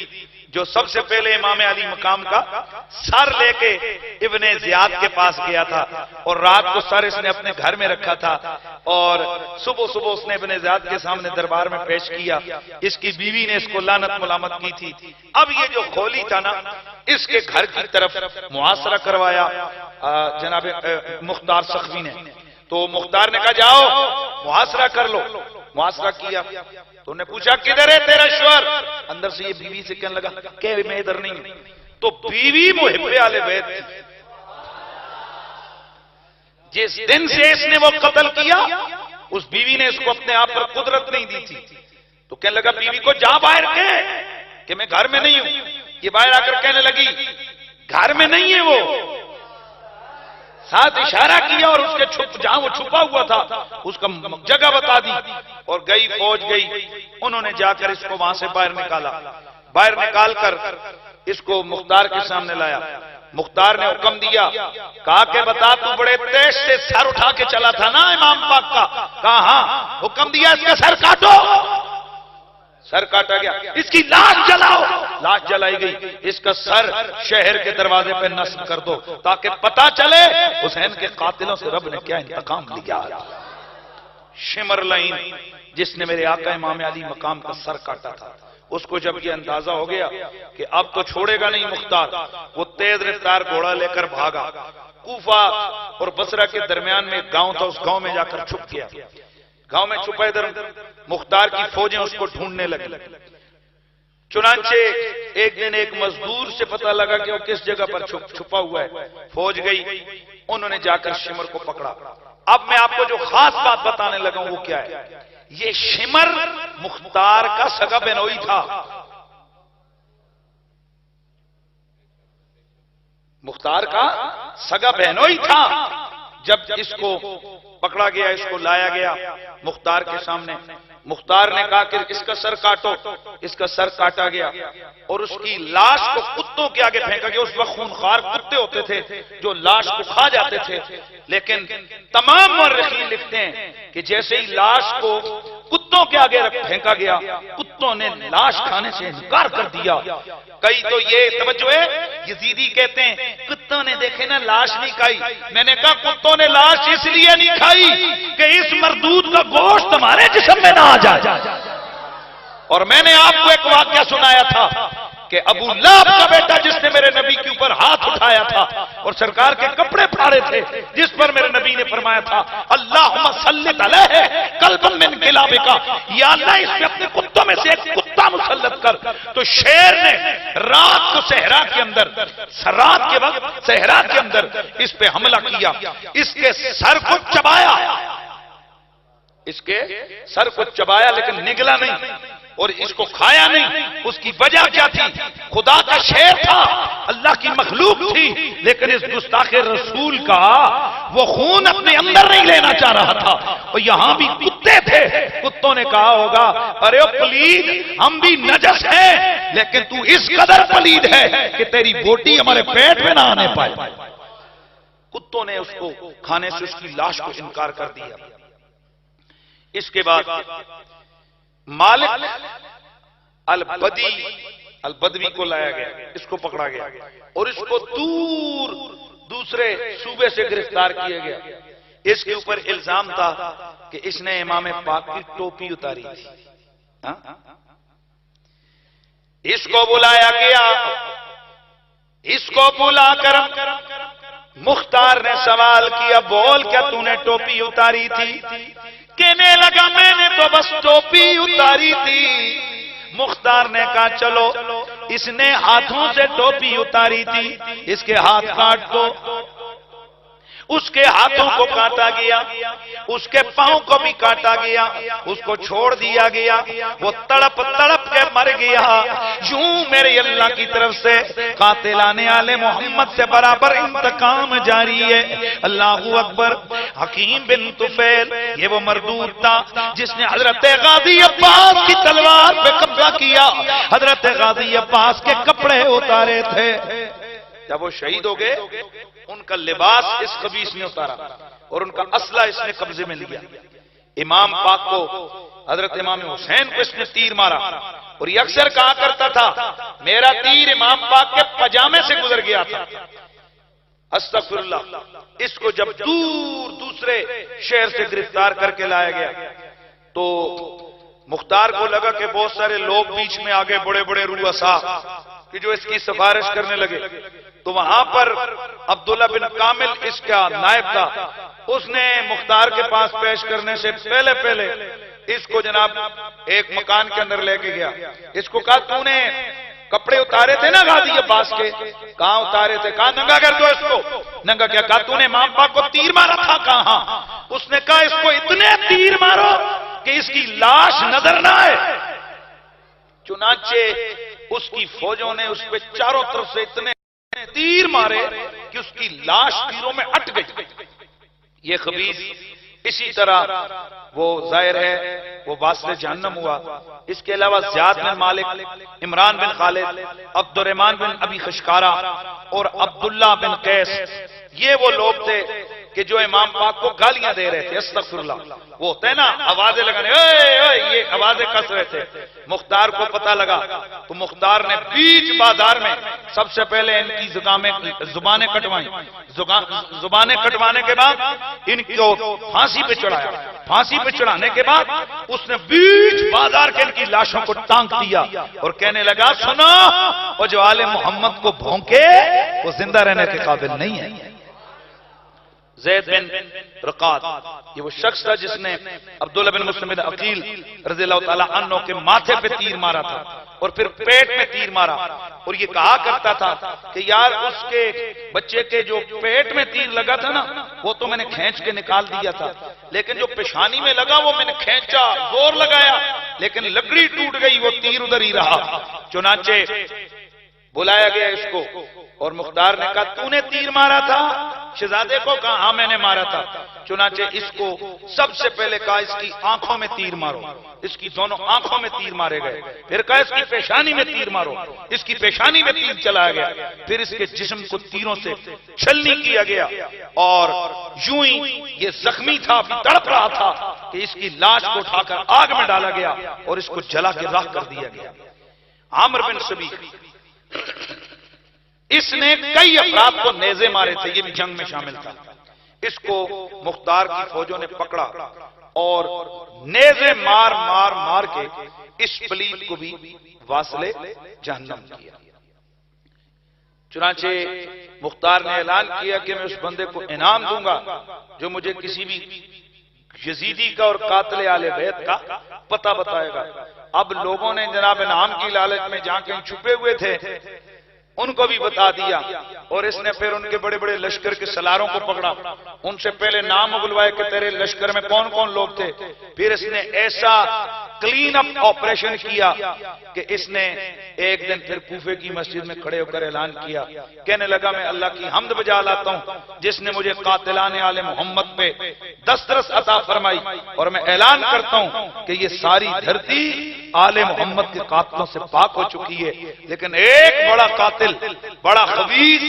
جو سب سے پہلے امام علی مقام کا سر لے کے ابن زیاد کے پاس گیا تھا اور رات کو سر اس نے اپنے گھر میں رکھا تھا اور صبح صبح اس نے ابن زیاد کے سامنے دربار میں پیش کیا. اس کی بیوی نے اس کو لعنت ملامت کی تھی. اب یہ جو خولی تھا نا، اس کے گھر کی طرف محاصرہ کروایا جناب مختار سقفی نے. تو مختار نے کہا جاؤ محاصرہ کر لو. محاصرہ کیا تو انہوں نے پوچھا کدھر ہے تیرا شوہر؟ اندر سے یہ بیوی سے کہنے لگا کہ میں ادھر نہیں ہوں. تو بیوی محب آل بیت تھی. جس دن سے اس نے وہ قتل کیا اس بیوی نے اس کو اپنے آپ پر قدرت نہیں دی تھی. تو کہنے لگا بیوی کو جا باہر کہ میں گھر میں نہیں ہوں. یہ باہر آ کر کہنے لگی گھر میں نہیں ہے وہ. ساتھ اشارہ کیا اور اس کے جہاں وہ چھپا ہوا تھا اس کا جگہ بتا دی اور گئی فوج گئی. انہوں نے جا کر اس کو وہاں سے باہر نکالا. باہر نکال کر اس کو مختار کے سامنے لایا. مختار نے حکم دیا، کہا کہ بتا تو بڑے تیز سے سر اٹھا کے چلا تھا نا امام پاک کا؟ کہا ہاں. حکم دیا اس کا سر کاٹو. سر کاٹا گیا. اس کی لاش جلاؤ. لاش جلائی گئی. اس کا سر شہر کے دروازے پہ نصب کر دو تاکہ پتا چلے حسین کے قاتلوں سے رب نے کیا انتقام لیا. شمر لائن جس نے میرے آقا امام علی مقام کا سر کاٹا تھا، اس کو جب یہ اندازہ ہو گیا کہ اب تو چھوڑے گا نہیں مختار، وہ تیز رفتار گھوڑا لے کر بھاگا. کوفہ اور بصرہ کے درمیان میں ایک گاؤں تھا، اس گاؤں میں جا کر چھپ گیا. گاؤں میں چھپا ادھر مختار کی فوجیں اس کو ڈھونڈنے لگی. چنانچہ ایک دن ایک مزدور سے پتہ لگا کہ وہ کس جگہ پر چھپا ہوا ہے. فوج گئی، انہوں نے جا کر شمر کو پکڑا. اب میں آپ کو جو خاص بات بتانے لگا ہوں وہ کیا ہے، یہ شمر مختار کا سگا بہنوئی تھا. مختار کا سگا بہنوئی تھا. جب اس کو پکڑا گیا، اس کو لایا گیا مختار کے سامنے، مختار نے کہا کہ اس کا سر کاٹو. اس کا سر کاٹا گیا اور اس کی لاش کو کتوں کے آگے پھینکا گیا. اس وقت خونخوار کتے ہوتے تھے جو لاش کو کھا جاتے تھے، لیکن تمام مورخین لکھتے ہیں کہ جیسے ہی لاش کو کتوں کے آگے پھینکا گیا، کتوں نے لاش کھانے سے انکار کر دیا. کئی تو یہ توجہ ہے، یزیدی کہتے ہیں کتوں نے دیکھے نا لاش نہیں کھائی. میں نے کہا کتوں نے لاش اس لیے نہیں کھائی کہ اس مردود کا گوشت تمہارے جسم میں نہ آ جائے. اور میں نے آپ کو ایک واقعہ سنایا تھا کہ ابو لہب کا بیٹا جس نے میرے نبی کے اوپر ہاتھ اٹھایا تھا اور سرکار کے کپڑے پھاڑے تھے، جس پر میرے نبی نے فرمایا تھا اللہم سلط علیہ قلبا من کلابک، یا اللہ اس میں اپنے کتوں میں سے ایک کتا مسلط کر. تو شیر نے رات کو صحرا کے اندر، رات کے وقت صحرا کے اندر اس پہ حملہ کیا، اس کے سر کو چبایا، اس کے سر کو چبایا لیکن نگلا نہیں. اور اس کو کھایا نہیں، اس کی وجہ کیا تھی؟ خدا کا شیر تھا، اللہ کی مخلوق تھی، لیکن اس گستاخ رسول کا وہ خون اپنے اندر نہیں لینا چاہ رہا تھا۔ اور یہاں بھی کتے تھے، کتوں نے کہا ہوگا ارے پلید ہم بھی نجس ہیں، لیکن تو اس قدر پلید ہے کہ تیری بوٹی ہمارے پیٹ میں نہ آنے پائے۔ کتوں نے اس کو کھانے سے اس کی لاش کو انکار کر دیا۔ اس کے بعد مالک البدوی کو لایا گیا، اس کو پکڑا گیا اور اس کو دوسرے صوبے سے گرفتار کیا گیا۔ اس کے اوپر الزام تھا کہ اس نے امام پاک کی ٹوپی اتاری تھی۔ اس کو بلایا گیا، اس کو بلا کر مختار نے سوال کیا، بول کیا تو نے ٹوپی اتاری تھی؟ کہنے لگا میں نے تو بس ٹوپی اتاری تھی۔ مختار نے کہا چلو، اس نے ہاتھوں سے ٹوپی اتاری تھی، اس کے ہاتھ کاٹ دو۔ اس کے ہاتھوں کو کاٹا گیا، اس کے پاؤں کو بھی کاٹا گیا، اس کو چھوڑ دیا گیا، وہ تڑپ تڑپ کے مر گیا۔ یوں میرے اللہ کی طرف سے قاتلان آل محمد سے برابر انتقام جاری ہے۔ اللہ اکبر۔ حکیم بن طفیل یہ وہ مردود تھا جس نے حضرت غازی عباس کی تلوار پہ قبضہ کیا، حضرت غازی عباس کے کپڑے اتارے تھے۔ جب وہ شہید ہو گئے، ان کا لباس اس خبیث نے اتارا اور ان کا اسلحہ اس نے قبضے میں لیا۔ امام پاک کو، حضرت امام حسین کو اس نے تیر مارا اور یہ اکثر کہا کرتا تھا میرا تیر امام پاک کے پجامے سے گزر گیا تھا۔ استغفر اللہ۔ اس کو جب دوسرے شہر سے گرفتار کر کے لایا گیا تو مختار کو لگا کہ بہت سارے لوگ بیچ میں آگے، بڑے بڑے رؤسا کہ جو اس کی سفارش کرنے لگے، تو وہاں پر عبداللہ بن کامل اس کا نائب تھا، اس نے مختار کے پاس پیش کرنے سے پہلے اس کو جناب ایک مکان کے اندر لے کے گیا۔ اس کو کہا تو نے کپڑے اتارے تھے نا غازی عباس کے؟ کہاں اتارے تھے؟ کہا ننگا کر دو اس کو۔ ننگا کیا؟ کہا تو نے امام پاک کو تیر مارا تھا؟ کہاں؟ اس نے کہا اس کو اتنے تیر مارو کہ اس کی لاش نظر نہ آئے۔ چنانچہ اس کی فوجوں نے اس پہ چاروں طرف سے اتنے تیر مارے کہ اس کی لاش تیروں میں اٹ گئی۔ یہ خبیث اسی طرح وہ ظاہر ہے وہ واصل جہنم ہوا۔ اس کے علاوہ زیاد بن مالک، عمران بن خالد، عبد الرحمن بن ابی خشکارہ اور عبداللہ بن قیس، یہ وہ لوگ تھے کہ جو امام پاک کو گالیاں دے رہے تھے۔ استغفر اللہ۔ وہ ہوتے ہیں نا آوازیں لگانے، یہ آوازیں کس رہے تھے۔ مختار کو پتہ لگا تو مختار نے بیچ بازار میں سب سے پہلے ان کی زبانیں کٹوائیں۔ زبانیں کٹوانے کے بعد ان کو پھانسی پہ چڑھایا۔ پھانسی پہ چڑھانے کے بعد اس نے بیچ بازار کے ان کی لاشوں کو ٹانک دیا اور کہنے لگا سنو، وہ جو آل محمد کو بھونکے وہ زندہ رہنے کے قابل نہیں ہے۔ زید بن رقات یہ وہ شخص تھا جس نے عبداللہ بن مسلم بن عقیل رضی اللہ تعالی عنہ کے ماتھے پہ تیر مارا تھا اور پھر پیٹ میں تیر مارا، اور یہ کہا کرتا تھا کہ یار اس کے بچے کے جو پیٹ میں تیر لگا تھا نا وہ تو میں نے کھینچ کے نکال دیا تھا، لیکن جو پیشانی میں لگا وہ میں نے کھینچا، زور لگایا، لیکن لکڑی ٹوٹ گئی، وہ تیر ادھر ہی رہا۔ چنانچہ بلایا گیا اس کو اور مختار نے کہا تو نے تیر مارا تھا؟ شہزادے کو کہا ہاں میں نے مارا تھا۔ چنانچہ اس کو سب سے پہلے کہا اس کی آنکھوں میں تیر مارو، اس کی دونوں آنکھوں میں تیر مارے گئے، پھر کہا اس کی پیشانی میں تیر مارو، اس کی پیشانی میں تیر چلایا گیا، پھر اس کے جسم کو تیروں سے چھلنی کیا گیا، اور یوں ہی یہ زخمی تھا، ابھی تڑپ رہا تھا کہ اس کی لاش کو اٹھا کر آگ میں ڈالا گیا اور اس کو جلا کے راکھ کر دیا گیا۔ عامر بن سبیق اس نے کئی افراد کو نیزے مارے تھے، یہ بھی جنگ میں شامل تھا۔ اس کو مختار کی فوجوں نے پکڑا اور نیزے مار مار مار کے اس پلید کو بھی واصل جہنم کیا۔ چنانچہ مختار نے اعلان کیا کہ میں اس بندے کو انعام دوں گا جو مجھے کسی بھی یزیدی کا اور قاتل آل بیت کا پتہ بتائے گا۔ اب لوگوں نے جناب انعام کی لالچ میں جہاں کہیں چھپے ہوئے تھے ان کو بھی بتا دیا، اور اس نے پھر ان کے بڑے بڑے لشکر کے سلاروں کو پکڑا، ان سے پہلے نام اگلوائے کہ تیرے لشکر میں کون کون لوگ تھے، پھر اس نے ایسا کلین اپ آپریشن کیا کہ اس نے ایک دن پھر کوفے کی مسجد میں کھڑے ہو کر اعلان کیا، کہنے لگا میں اللہ کی حمد بجا لاتا ہوں جس نے مجھے قاتلان آل محمد پہ دسترس عطا فرمائی، اور میں اعلان کرتا ہوں کہ یہ ساری دھرتی آل محمد کے قاتلوں سے پاک ہو چکی ہے، لیکن ایک بڑا قاتل، بڑا خبیث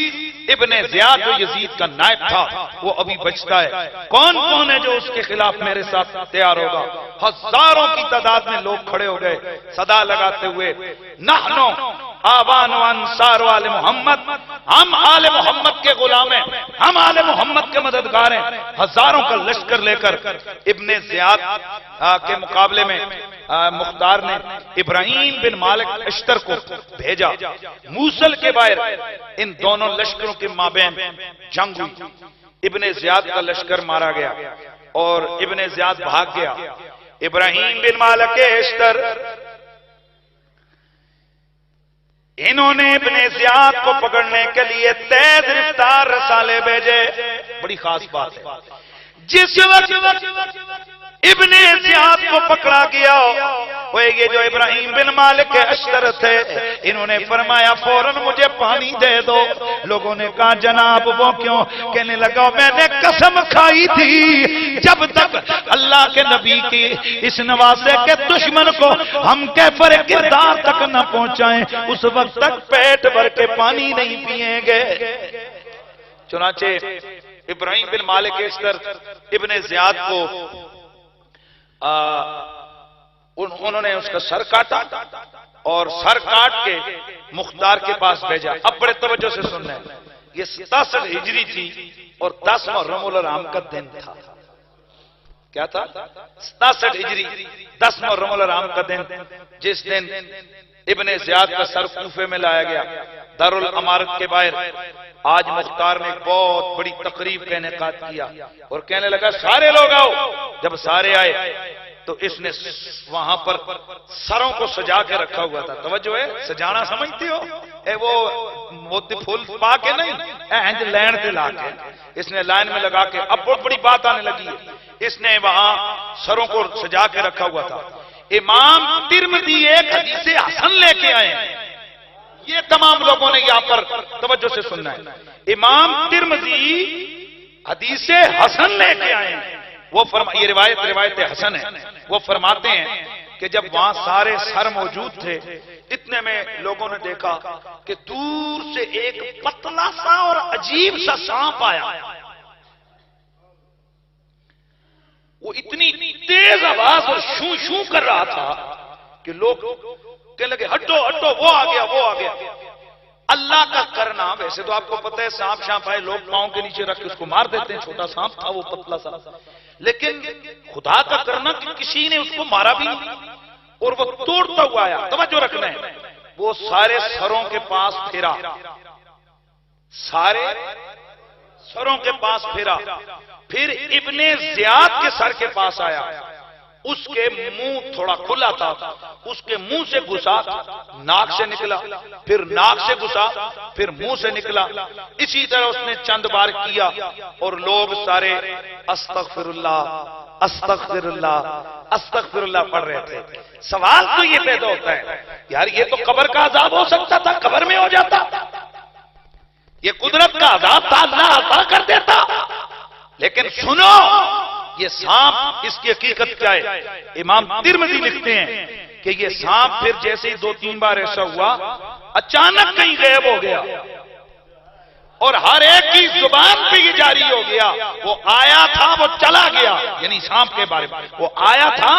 ابن زیاد جو یزید کا نائب تھا وہ ابھی بچتا ہے، کون کون ہے جو اس کے خلاف میرے ساتھ تیار ہوگا؟ ہزاروں کی تعداد میں لوگ کھڑے ہو گئے صدا لگاتے ہوئے، نحنو آبان و انصار آل محمد، ہم آل محمد کے غلام ہیں، ہم آل محمد کے مددگار ہیں۔ ہزاروں کا لشکر لے کر ابن زیاد کے مقابلے میں مختار نے ابراہیم بن مالک اشتر کو بھیجا، موصل کے باہر ان دونوں لشکروں کے مابین جنگ ہوئی، ابن زیاد کا لشکر مارا گیا اور ابن زیاد بھاگ گیا۔ ابراہیم بن مالک اشتر انہوں نے ابن زیاد کو پکڑنے کے لیے تیز رفتار رسالے بھیجے۔ بڑی خاص بات ہے، جس وقت ابن زیاد کو پکڑا گیا، وہ یہ جو ابراہیم بن مالک کے اشتر تھے، انہوں نے فرمایا فوراً مجھے پانی دے دو۔ لوگوں نے کہا جناب وہ کیوں؟ کہنے لگا میں نے قسم کھائی تھی جب تک اللہ کے نبی کی اس نواسے کے دشمن کو ہم کیفر کردار تک نہ پہنچائیں اس وقت تک پیٹ بھر کے پانی نہیں پیئیں گے۔ چنانچہ ابراہیم بن مالک اشتر ابن زیاد کو انہوں نے اس کا سر کاٹا اور سر کاٹ کے مختار کے پاس بھیجا۔ اب بڑے توجہ سے سننا ہے، یہ 67 ہجری تھی اور 10 محرم الحرام کا دن تھا۔ کیا تھا؟ 67 ہجری 10 محرم الحرام کا دن، جس دن ابن زیاد کا سر کوفے میں لایا گیا دارالامارت کے باہر۔ آج مختار نے ایک بہت بڑی تقریب کا انعقاد کیا اور کہنے لگا سارے لوگ آؤ۔ جب سارے آئے تو اس نے وہاں پر سروں کو سجا کے رکھا ہوا تھا۔ توجہ ہے، سجانا سمجھتے ہو؟ اے وہ موتی پھول پا کے نہیں، اینج لین تے لا کے اس نے لائن میں لگا کے۔ اب بہت بڑی بات آنے لگی ہے، اس نے وہاں سروں کو سجا کے رکھا ہوا تھا۔ امام ترمذی ایک حدیث حسن لے کے آئے، یہ تمام لوگوں نے یہاں پر توجہ سے سننا ہے۔ امام ترمذی حدیث حسن لے کے آئے، وہ یہ روایت حسن ہے۔ وہ فرماتے ہیں کہ جب وہاں سارے سر موجود تھے، اتنے میں لوگوں نے دیکھا کہ دور سے ایک پتلا سا اور عجیب سا سانپ آیا۔ وہ اتنی تیز آواز اور شوں شوں کر رہا تھا کہ لوگ کہنے لگے ہٹو ہٹو، وہ آ گیا وہ آ گیا۔ اللہ کا کرنا، ویسے تو آپ کو پتہ ہے سانپ شانپ آئے لوگ پاؤں کے نیچے رکھ کے اس کو مار دیتے ہیں، چھوٹا سانپ تھا وہ پتلا سا، لیکن خدا کا کرنا کہ کسی نے اس کو مارا بھی نہیں اور وہ توڑتا ہوا آیا۔ توجہ رکھنا ہے، وہ سارے سروں کے پاس پھرا، سارے سروں کے پاس پھرا، پھر ابن زیاد کے سر کے پاس آیا، اس کے منہ تھوڑا کھلا تھا، اس کے منہ سے گھسا، ناک سے نکلا، پھر ناک سے گھسا، پھر منہ سے نکلا۔ اسی طرح اس نے چند بار کیا اور لوگ سارے استغفر اللہ استغفر اللہ استغفر اللہ پڑھ رہے تھے۔ سوال تو یہ پیدا ہوتا ہے یار یہ تو قبر کا عذاب ہو سکتا تھا، قبر میں ہو جاتا، یہ قدرت کا عذاب تھا، اللہ عطا کر دیتا، لیکن سنو یہ سانپ اس کی حقیقت کیا ہے؟ امام ترمذی لکھتے ہیں کہ یہ سانپ پھر جیسے ہی 2-3 بار ایسا ہوا اچانک کہیں غائب ہو گیا اور ہر ایک کی زبان پہ یہ جاری ہو گیا، وہ آیا تھا وہ چلا گیا، یعنی سانپ کے بارے میں وہ آیا تھا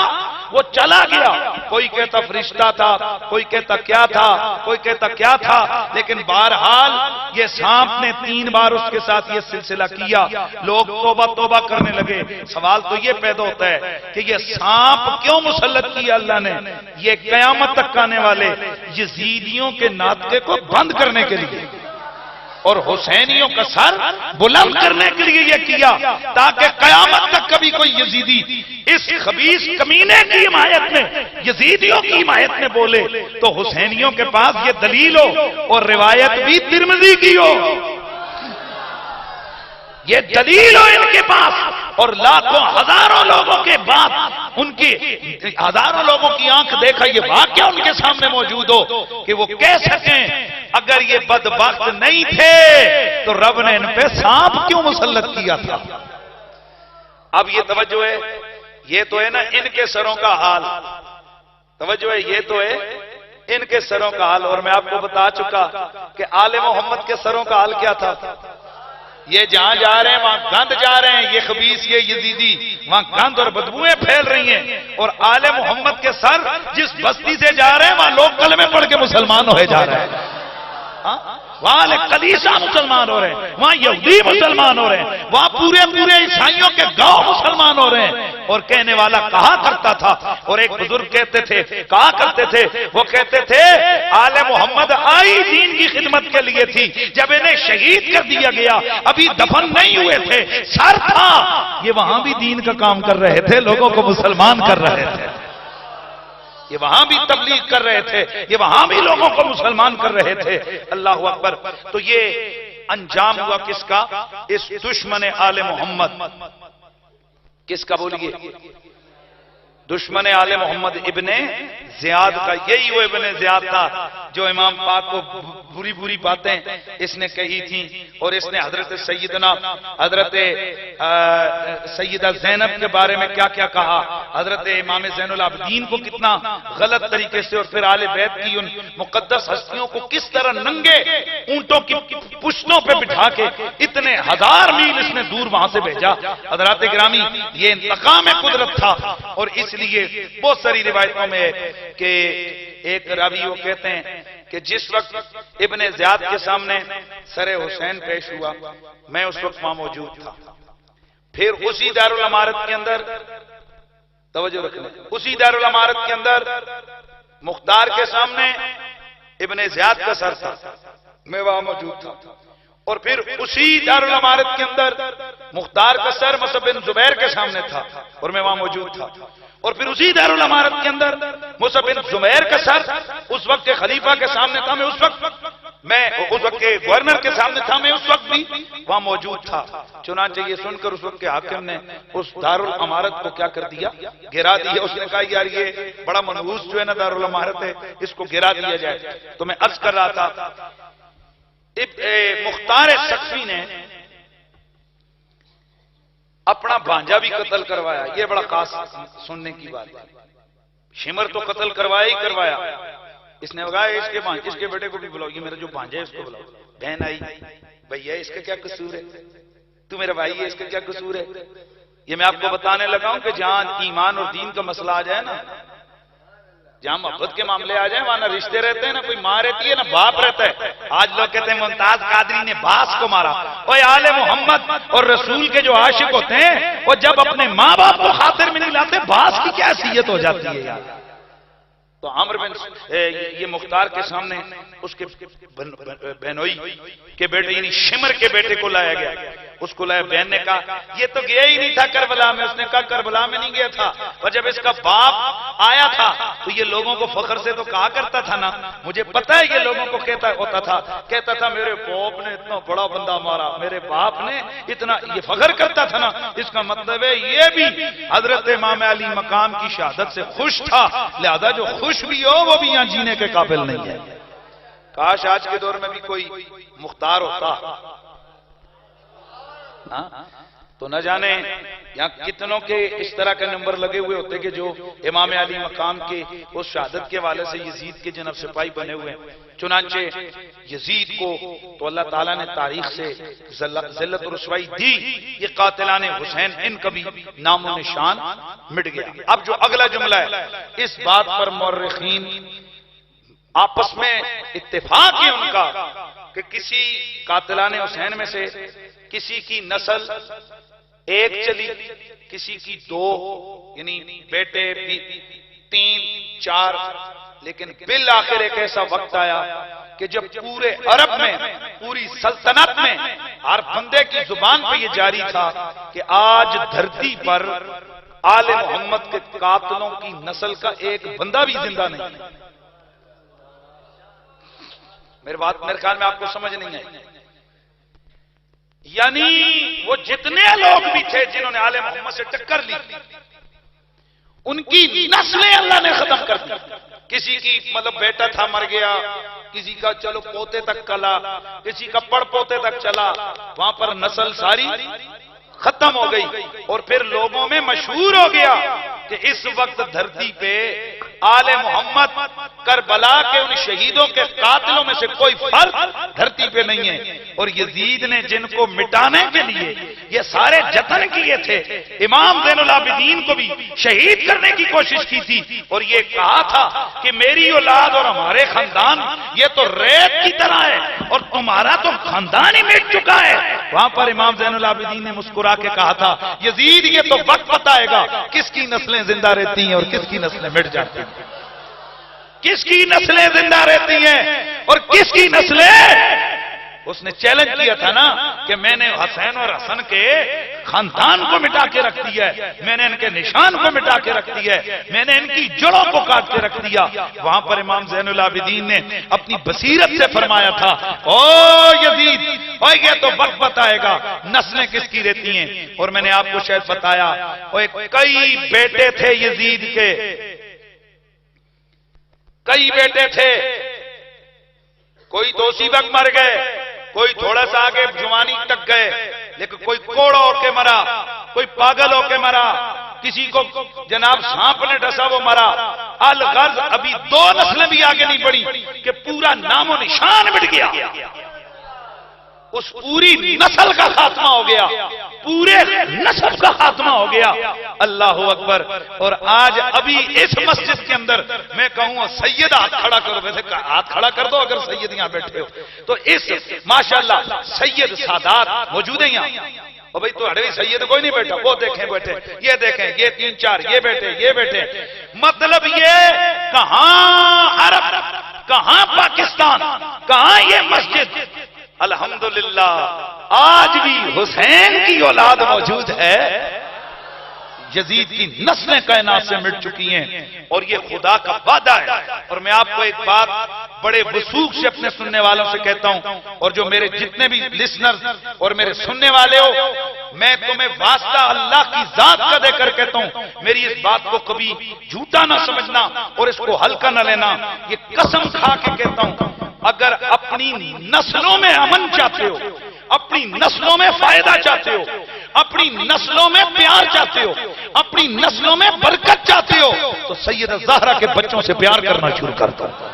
وہ چلا گیا۔ کوئی کہتا فرشتہ تھا، کوئی کہتا کیا تھا، کوئی کہتا کیا تھا، لیکن بہرحال یہ سانپ نے 3 بار اس کے ساتھ یہ سلسلہ کیا، لوگ توبہ توبہ کرنے لگے۔ سوال تو یہ پیدا ہوتا ہے کہ یہ سانپ کیوں مسلط کیا اللہ نے؟ یہ قیامت تک آنے والے یزیدیوں کے ناطقے کو بند کرنے کے لیے، اور حسینیوں کا سر بلند کرنے کے لیے یہ کیا تاکہ قیامت تک کبھی کوئی یزیدی اس خبیث کمینے کی حمایت میں، یزیدیوں کی حمایت میں بولے تو حسینیوں کے پاس یہ دلیل ہو اور روایت بھی ترمذی کی ہو، یہ دلیل ہو ان کے پاس، اور لاکھوں ہزاروں لوگوں کے بعد ان کی ہزاروں لوگوں کی آنکھ دیکھا یہ واقعہ ان کے سامنے موجود ہو کہ وہ کہہ سکیں اگر یہ بدبخت نہیں تھے تو رب نے ان پہ سانپ کیوں مسلط کیا تھا۔ اب یہ توجہ ہے، یہ تو ہے نا ان کے سروں کا حال، توجہ ہے، یہ تو ہے ان کے سروں کا حال، اور میں آپ کو بتا چکا کہ آل محمد کے سروں کا حال کیا تھا۔ یہ جہاں جا رہے ہیں وہاں گند جا رہے ہیں، یہ خبیث یہ یزیدی وہاں گند اور بدبوئیں پھیل رہی ہیں، اور آل محمد کے سر جس بستی سے جا رہے ہیں وہاں لوگ کلمے پڑھ کے مسلمان ہوئے جا رہے ہیں، وہاں کلیسا مسلمان ہو رہے ہیں، وہاں یہودی مسلمان ہو رہے ہیں، وہاں پورے عیسائیوں کے گاؤں مسلمان ہو رہے ہیں۔ اور کہنے والا کہا کرتا تھا، اور ایک بزرگ کہتے تھے، کہا کرتے تھے، وہ کہتے تھے آل محمد آئی دین کی خدمت کے لیے تھی، جب انہیں شہید کر دیا گیا ابھی دفن نہیں ہوئے تھے، سر تھا، یہ وہاں بھی دین کا کام کر رہے تھے، لوگوں کو مسلمان کر رہے تھے، یہ وہاں بھی تبلیغ کر رہے تھے، یہ وہاں بھی لوگوں کو مسلمان کر رہے تھے۔ اللہ اکبر۔ تو یہ انجام ہوا کس کا؟ اس دشمن آل محمد، کس کا بولیے؟ دشمن آل محمد ابن زیاد کا۔ یہی وہ ابن زیاد تھا جو امام پاک کو بری بری باتیں اس نے کہی تھیں، اور اس نے حضرت سیدہ زینب کے بارے میں کیا کیا کہا، حضرت امام زین العابدین کو کتنا غلط طریقے سے، اور پھر آل بیت کی ان مقدس ہستیوں کو کس طرح ننگے اونٹوں کی پشتوں پہ بٹھا کے اتنے ہزار میل اس نے دور وہاں سے بھیجا۔ حضرات گرامی، یہ انتقام قدرت تھا، اور اس لیے بہت ساری روایتوں میں کہ ایک راوی وہ کہتے ہیں کہ جس وقت ابن زیاد کے سامنے سر حسین پیش ہوا میں اس وقت وہاں موجود تھا، پھر اسی دارالعمارت کے اندر، توجہ رکھنا، اسی دارالعمارت کے اندر مختار کے سامنے ابن زیاد کا سر تھا، میں وہاں موجود تھا، اور پھر اسی دارالعمارت کے اندر مختار کا سر مصعب بن زبیر کے سامنے تھا اور میں وہاں موجود تھا، اور پھر اسی دارالعمارت کے اندر مصعب بن زبیر کا سر اس وقت کے خلیفہ کے سامنے تھا، میں اس وقت کے گورنر کے سامنے تھا، میں اس وقت بھی وہاں موجود تھا۔ چنانچہ یہ سن کر اس وقت کے حاکم نے اس دارالعمارت کو کیا کر دیا؟ گرا دیا۔ اس نے کہا یار یہ بڑا منحوس جو ہے نا دارالعمارت ہے، اس کو گرا دیا جائے۔ تو میں عرض کر رہا تھا مختار سقفی نے اپنا بھانجا بھی قتل کروایا، یہ بڑا خاص سننے کی بات ہے۔ شمر تو قتل کروایا ہی کروایا، اس نے کہا اس کے بیٹے کو بھی بلاؤ، یہ میرا جو بھانجا ہے اس کو بلاؤ۔ بہن آئی، بھیا اس کا کیا قصور ہے؟ تو میرا بھائی ہے، اس کا کیا قصور ہے؟ یہ میں آپ کو بتانے لگا ہوں کہ جہاں ایمان اور دین کا مسئلہ آ جائے نا، جہاں محبت کے معاملے آ جائیں وہاں نہ رشتے رہتے ہیں، نہ کوئی ماں رہتی ہے، نہ باپ رہتا ہے۔ آج لوگ کہتے ہیں ممتاز قادری نے باس کو مارا۔ اوے آل محمد اور رسول کے جو عاشق ہوتے ہیں وہ جب اپنے ماں باپ کو خاطر میں نہیں لاتے، باس کی کیا حیثیت ہو جاتی ہے یار۔ تو عمرو بن یہ مختار کے سامنے اس کے بہنوئی کے بیٹے یعنی شمر کے بیٹے کو لایا گیا، اس کو لایا۔ بہن نے کہا یہ تو گیا ہی نہیں تھا کربلا میں، اس نے کہا کربلا میں نہیں گیا تھا، اور جب اس کا باپ آیا تھا تو یہ لوگوں کو فخر سے تو کہا کرتا تھا نا، مجھے پتا ہے یہ لوگوں کو کہتا تھا میرے باپ نے اتنا بڑا بندہ مارا، میرے باپ نے اتنا، یہ فخر کرتا تھا نا۔ اس کا مطلب ہے یہ بھی حضرت امام علی مقام کی شہادت سے خوش تھا، لہذا جو خوش بھی ہو وہ بھی یہاں جینے کے قابل نہیں ہے۔ کاش آج کے دور میں بھی کوئی مختار ہوتا، تو نہ جانے یہاں کتنوں کے اس طرح کے نمبر لگے ہوئے ہوتے کہ جو امام علی مقام کے اس شہادت کے والے سے یزید کے جناب سپاہی بنے ہوئے ہیں۔ چنانچہ یزید کو تو اللہ تعالیٰ نے تاریخ سے ذلت و رسوائی دی، یہ قاتلان حسین ان کا بھی نام و نشان مٹ گیا۔ اب جو اگلا جملہ ہے اس بات پر مورخین آپس میں اتفاق ہے ان کا کہ کسی قاتلان حسین میں سے کسی کی نسل ایک چلی، کسی کی دو، یعنی بیٹے بھی 3 4، لیکن بالآخر ایک ایسا وقت آیا کہ جب پورے عرب میں، پوری سلطنت میں ہر بندے کی زبان پہ یہ جاری تھا کہ آج دھرتی پر آل محمد کے قاتلوں کی نسل کا ایک بندہ بھی زندہ نہیں. میرے خیال میں آپ کو سمجھ نہیں آئی. یعنی وہ جتنے لوگ بھی تھے جنہوں نے آل محمد سے ٹکر لی، ان کی نسلیں اللہ نے ختم کر دی. کسی کی مطلب بیٹا تھا مر گیا، کسی کا چلو پوتے تک چلا، کسی کا پڑ پوتے تک چلا، وہاں پر نسل ساری ختم ہو گئی. اور پھر لوگوں میں مشہور ہو گیا کہ اس وقت دھرتی پہ آل محمد کربلا کے ان شہیدوں کے قاتلوں میں سے کوئی فرد دھرتی پہ نہیں ہے. اور یزید نے جن کو مٹانے کے لیے یہ سارے جتن کیے تھے، امام زین العابدین کو بھی شہید کرنے کی کوشش کی تھی، اور یہ کہا تھا کہ میری اولاد اور ہمارے خاندان یہ تو ریت کی طرح ہے اور تمہارا تو خاندان ہی مٹ چکا ہے. وہاں پر امام زین العابدین نے مسکرا کے کہا تھا یزید یہ تو وقت بتائے گا کس کی نسلیں زندہ رہتی ہیں اور کس کی نسلیں مٹ جاتی ہیں، کس کی نسلیں زندہ رہتی ہیں اور کس کی نسلیں. اس نے چیلنج کیا تھا نا کہ میں نے حسین اور حسن کے خاندان کو مٹا کے رکھ دیا ہے، میں نے ان کے نشان کو مٹا کے رکھ دیا ہے، میں نے ان کی جڑوں کو کاٹ کے رکھ دیا. وہاں پر امام زین العابدین نے اپنی بصیرت سے فرمایا تھا او یزید، او یہ تو وقت بتائے گا نسلیں کس کی رہتی ہیں. اور میں نے آپ کو شاید بتایا کئی بیٹے تھے یزید کے، کئی بیٹے تھے، کوئی تو اسی وقت مر گئے، کوئی تھوڑا سا آگے جوانی تک گئے، لیکن کوئی کوڑا ہو کے مرا، کوئی پاگل ہو کے مرا، کسی کو جناب سانپ نے ڈسا وہ مرا. الغرض ابھی 2 نسلیں بھی آگے نہیں بڑھی کہ پورا نام و نشان مٹ گیا. اس پوری نسل کا خاتمہ ہو گیا، پورے نسل کا خاتمہ ہو گیا. اللہ اکبر. اور آج ابھی اس مسجد کے اندر میں کہوں سید ہاتھ کھڑا کرو، ویسے ہاتھ کھڑا کر دو اگر سید یہاں بیٹھے ہو تو. اس ماشاءاللہ سید سادات موجود ہیں یہاں. اور بھئی تو اڑوی سید کوئی نہیں بیٹھا، وہ دیکھیں بیٹھے، یہ دیکھیں، یہ 3-4 یہ بیٹھے، یہ بیٹھے. مطلب یہ کہاں عرب، کہاں پاکستان، کہاں یہ مسجد. الحمدللہ آج بھی حسین کی اولاد موجود ہے. یزید کی نسلیں کائنات سے مٹ چکی ہیں اور یہ خدا کا وعدہ ہے. اور میں آپ کو ایک بات بڑے وثوق سے اپنے سننے والوں سے کہتا ہوں، اور جو میرے جتنے بھی لسنر اور میرے سننے والے ہو، میں تمہیں واسطہ اللہ کی ذات کا دے کر کہتا ہوں، میری اس بات کو کبھی جھوٹا نہ سمجھنا اور اس کو ہلکا نہ لینا. یہ قسم کھا کے کہتا ہوں، اگر اپنی نسلوں میں امن چاہتے ہو، اپنی نسلوں میں فائدہ چاہتے ہو، اپنی نسلوں میں پیار چاہتے ہو، اپنی نسلوں میں برکت چاہتے ہو، تو سیدہ زہرا کے بچوں سے پیار کرنا شروع کرتا ہوں.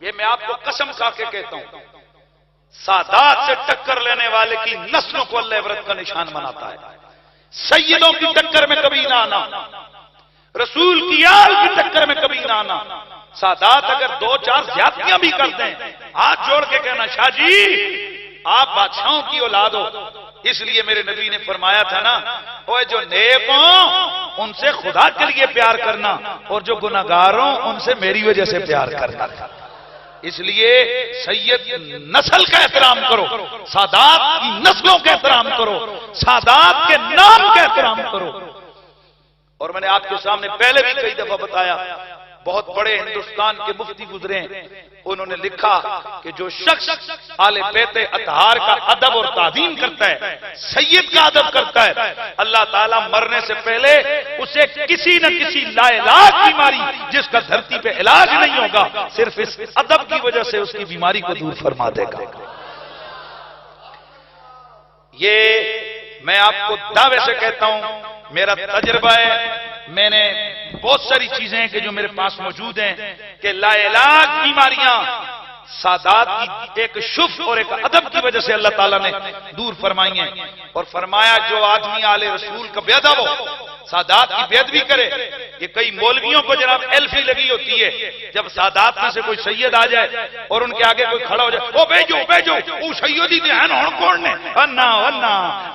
یہ میں آپ کو قسم کھا کے کہتا ہوں، سادات سے ٹکر لینے والے کی نسلوں کو اللہ عبرت کا نشان بناتا ہے. سیدوں کی ٹکر میں کبھی نہ آنا، رسول کی آل کی ٹکر میں کبھی نہ آنا. سادات اگر 2-4 زیادتیاں بھی کر دیں، ہاتھ جوڑ کے کہنا شاہ جی آپ بادشاہوں کی اولاد ہو. اس لیے میرے نبی نے فرمایا تھا نا، وہ جو نیک ہوں ان سے خدا کے لیے پیار کرنا، اور جو گناہگار ہوں ان سے میری وجہ سے پیار کرنا. اس لیے سید نسل کا احترام کرو، سادات کی نسلوں کا احترام کرو، سادات کے نام کا احترام کرو. اور میں نے آپ کے سامنے پہلے بھی کئی دفعہ بتایا، بہت بڑے ہندوستان کے مفتی گزرے ہیں، انہوں نے لکھا کہ جو شخص آل بیت اطہار کا ادب اور تعظیم کرتا ہے، سید کا ادب کرتا ہے، اللہ تعالیٰ مرنے سے پہلے اسے کسی نہ کسی لا علاج بیماری جس کا دھرتی پہ علاج نہیں ہوگا، صرف اس ادب کی وجہ سے اس کی بیماری کو دور فرما دے گا. یہ میں آپ کو دعوے سے کہتا ہوں، میرا تجربہ ہے، میں نے بہت ساری چیزیں ہیں کہ جو میرے پاس موجود ہیں کہ لا علاج بیماریاں سادات کی ایک شف اور ایک ادب کی وجہ سے اللہ تعالیٰ نے دور فرمائی ہیں. اور فرمایا جو آدمی آل رسول کا بے ادب ہو سادات کی بیعت بھی کرے. یہ کئی مولویوں کو جناب ایلفی لگی ہوتی ہے جب سادات میں سے کوئی سید آ جائے اور ان کے آگے کوئی کھڑا ہو جائے, او بیجو وہ سیدی دے ہیں ہن کون نے, انا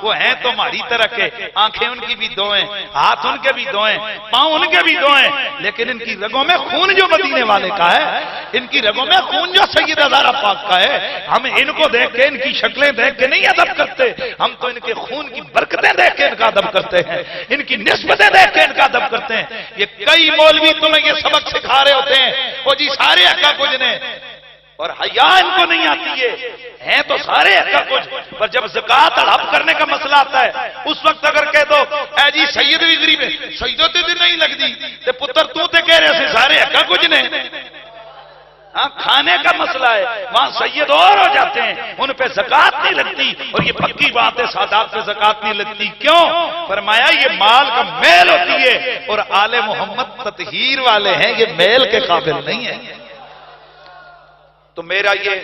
وہ ہیں تو ہماری طرح کے, آنکھیں ان کی بھی دو ہیں, ہاتھ ان کے بھی دو ہیں, پاؤں ان کے بھی دو ہیں, لیکن ان کی رگوں میں خون جو مدینے والے کا ہے, ان کی رگوں میں خون جو سیدہ زہرا پاک کا ہے. ہم ان کو دیکھ کے, ان کی شکلیں دیکھ کے نہیں ادب کرتے, ہم تو ان کے خون کی برکتیں دیکھ کے ان کا ادب کرتے ہیں, ان کی نسبتیں دیکھ کے ان کا ادب کرتے ہیں. یہ کئی مولوی تمہیں یہ سبق سکھا رہے ہوتے ہیں, وہ جی سارے حقا کچھ نے, اور حیا ان کو نہیں آتی ہے تو سارے حقا کچھ, پر جب زکات ہڑپ کرنے کا مسئلہ آتا ہے اس وقت اگر کہہ دو اے جی سید بھی غریب ہے, سیدوں تے نہیں لگتی تے پتر تو تے کہہ رہے سے سارے حقا کچھ نے. ہاں کھانے کا مسئلہ ہے, وہاں سید اور ہو جاتے ہیں, ان پہ زکات نہیں لگتی, اور یہ پکی بات ہے سادات پہ زکات نہیں لگتی. کیوں؟ فرمایا یہ مال کا میل ہوتی ہے, اور آل محمد تطہیر والے ہیں, یہ میل کے قابل نہیں ہے. تو میرا یہ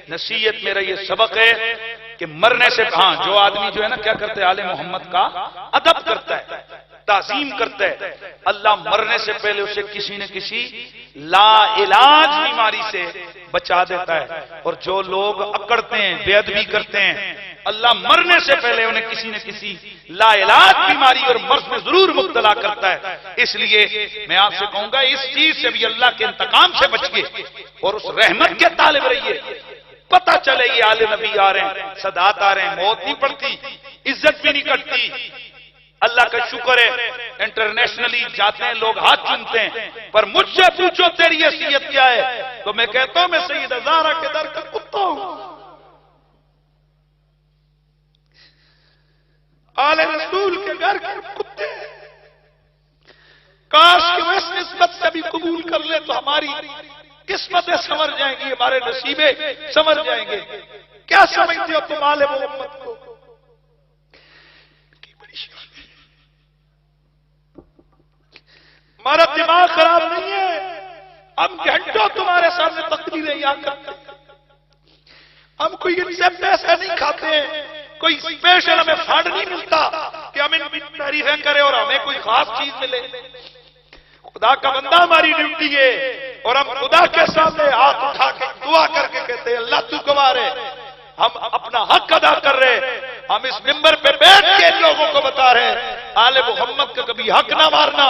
نصیحت, میرا یہ سبق ہے کہ مرنے سے, ہاں جو آدمی جو ہے نا کیا کرتے, آل محمد کا ادب کرتا ہے, تعظیم کرتا ہے, اللہ مرنے سے پہلے اسے کسی نہ کسی لا علاج بیماری سے بچا دیتا ہے. اور جو لوگ اکڑتے ہیں, بے ادبی کرتے ہیں, اللہ مرنے سے پہلے انہیں کسی نہ کسی لا علاج بیماری اور مرض میں ضرور مبتلا کرتا ہے. اس لیے میں آپ سے کہوں گا اس چیز سے بھی اللہ کے انتقام سے بچیے اور اس رحمت کے طالب رہیے. پتہ چلے یہ آل نبی آ رہے ہیں, سادات آ رہے ہیں, موت نہیں پڑتی, عزت بھی نہیں کٹتی. اللہ کا شکر ہے انٹرنیشنلی جاتے ہیں لوگ, ہاتھ چومتے ہیں, پر مجھ سے پوچھو تیری حیثیت کیا ہے, تو میں کہتا ہوں میں سیدہ زہرا کے در کا کتا ہوں, آل رسول کے گھر کے کتے. کاش کہ وہ اس نسبت سے بھی قبول کر لے تو ہماری قسمتیں سنور جائیں گی, ہمارے نصیبے سنور جائیں گے. کیا سمجھتے ہو تم آل محمد کو؟ ہمارا دماغ خراب نہیں ہے, ہم گھنٹوں تمہارے سامنے تقریریں یاد کرتے ہیں, ہم کوئی ان سے پیسے نہیں کھاتے ہیں, کوئی اسپیشل ہمیں فنڈ نہیں ملتا کہ ہم ان کی تعریفیں کریں اور ہمیں کوئی خاص چیز ملے. خدا کا بندہ ہماری ڈیوٹی ہے, اور ہم خدا کے سامنے ہاتھ اٹھا کے دعا کر کے کہتے ہیں اللہ تو گواہ ہے, ہم اپنا حق ادا کر رہے ہیں. ہم اس ممبر پہ بیٹھ کے ان لوگوں کو بتا رہے ہیں آل محمد کا کبھی حق نہ مارنا,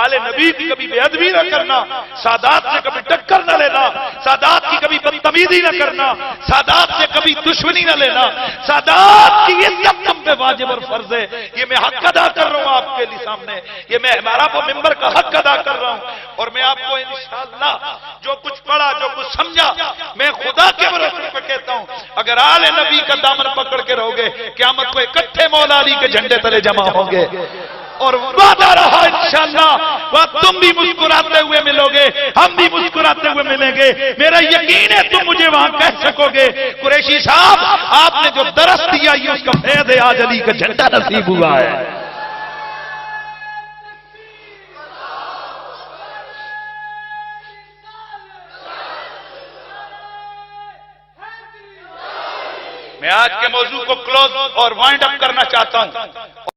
آل نبی کی کبھی بے ادبی نہ کرنا, سادات سے کبھی ٹکر نہ لینا, سادات کی کبھی بدتمیزی نہ کرنا, سادات سے کبھی دشمنی نہ لینا. سادات کی عزت تم پہ واجب اور فرض ہے. یہ میں حق ادا کر رہا ہوں آپ کے لیے سامنے, یہ میں ہمارا وہ ممبر کا حق ادا کر رہا ہوں. اور میں آپ کو انشاءاللہ جو کچھ پڑھا, جو کچھ سمجھا, میں خدا کے بھروسے پہ کہتا ہوں اگر آل نبی کا دامن پکڑ کے رہو گے قیامت کو اکٹھے مولا علی کے جھنڈے تلے جمع ہوں گے. اور وعدہ رہا انشاءاللہ وہ تم بھی مسکراتے ہوئے ملو گے, ہم بھی مسکراتے ہوئے ملیں گے. میرا یقین ہے تم مجھے وہاں کہہ سکو گے قریشی صاحب آپ نے جو درس دیا یہ اس کا فیض ہے, آج علی کا جھنڈا نصیب ہوا ہے. میں آج کے موضوع کو کلوز اور وائنڈ اپ کرنا چاہتا ہوں.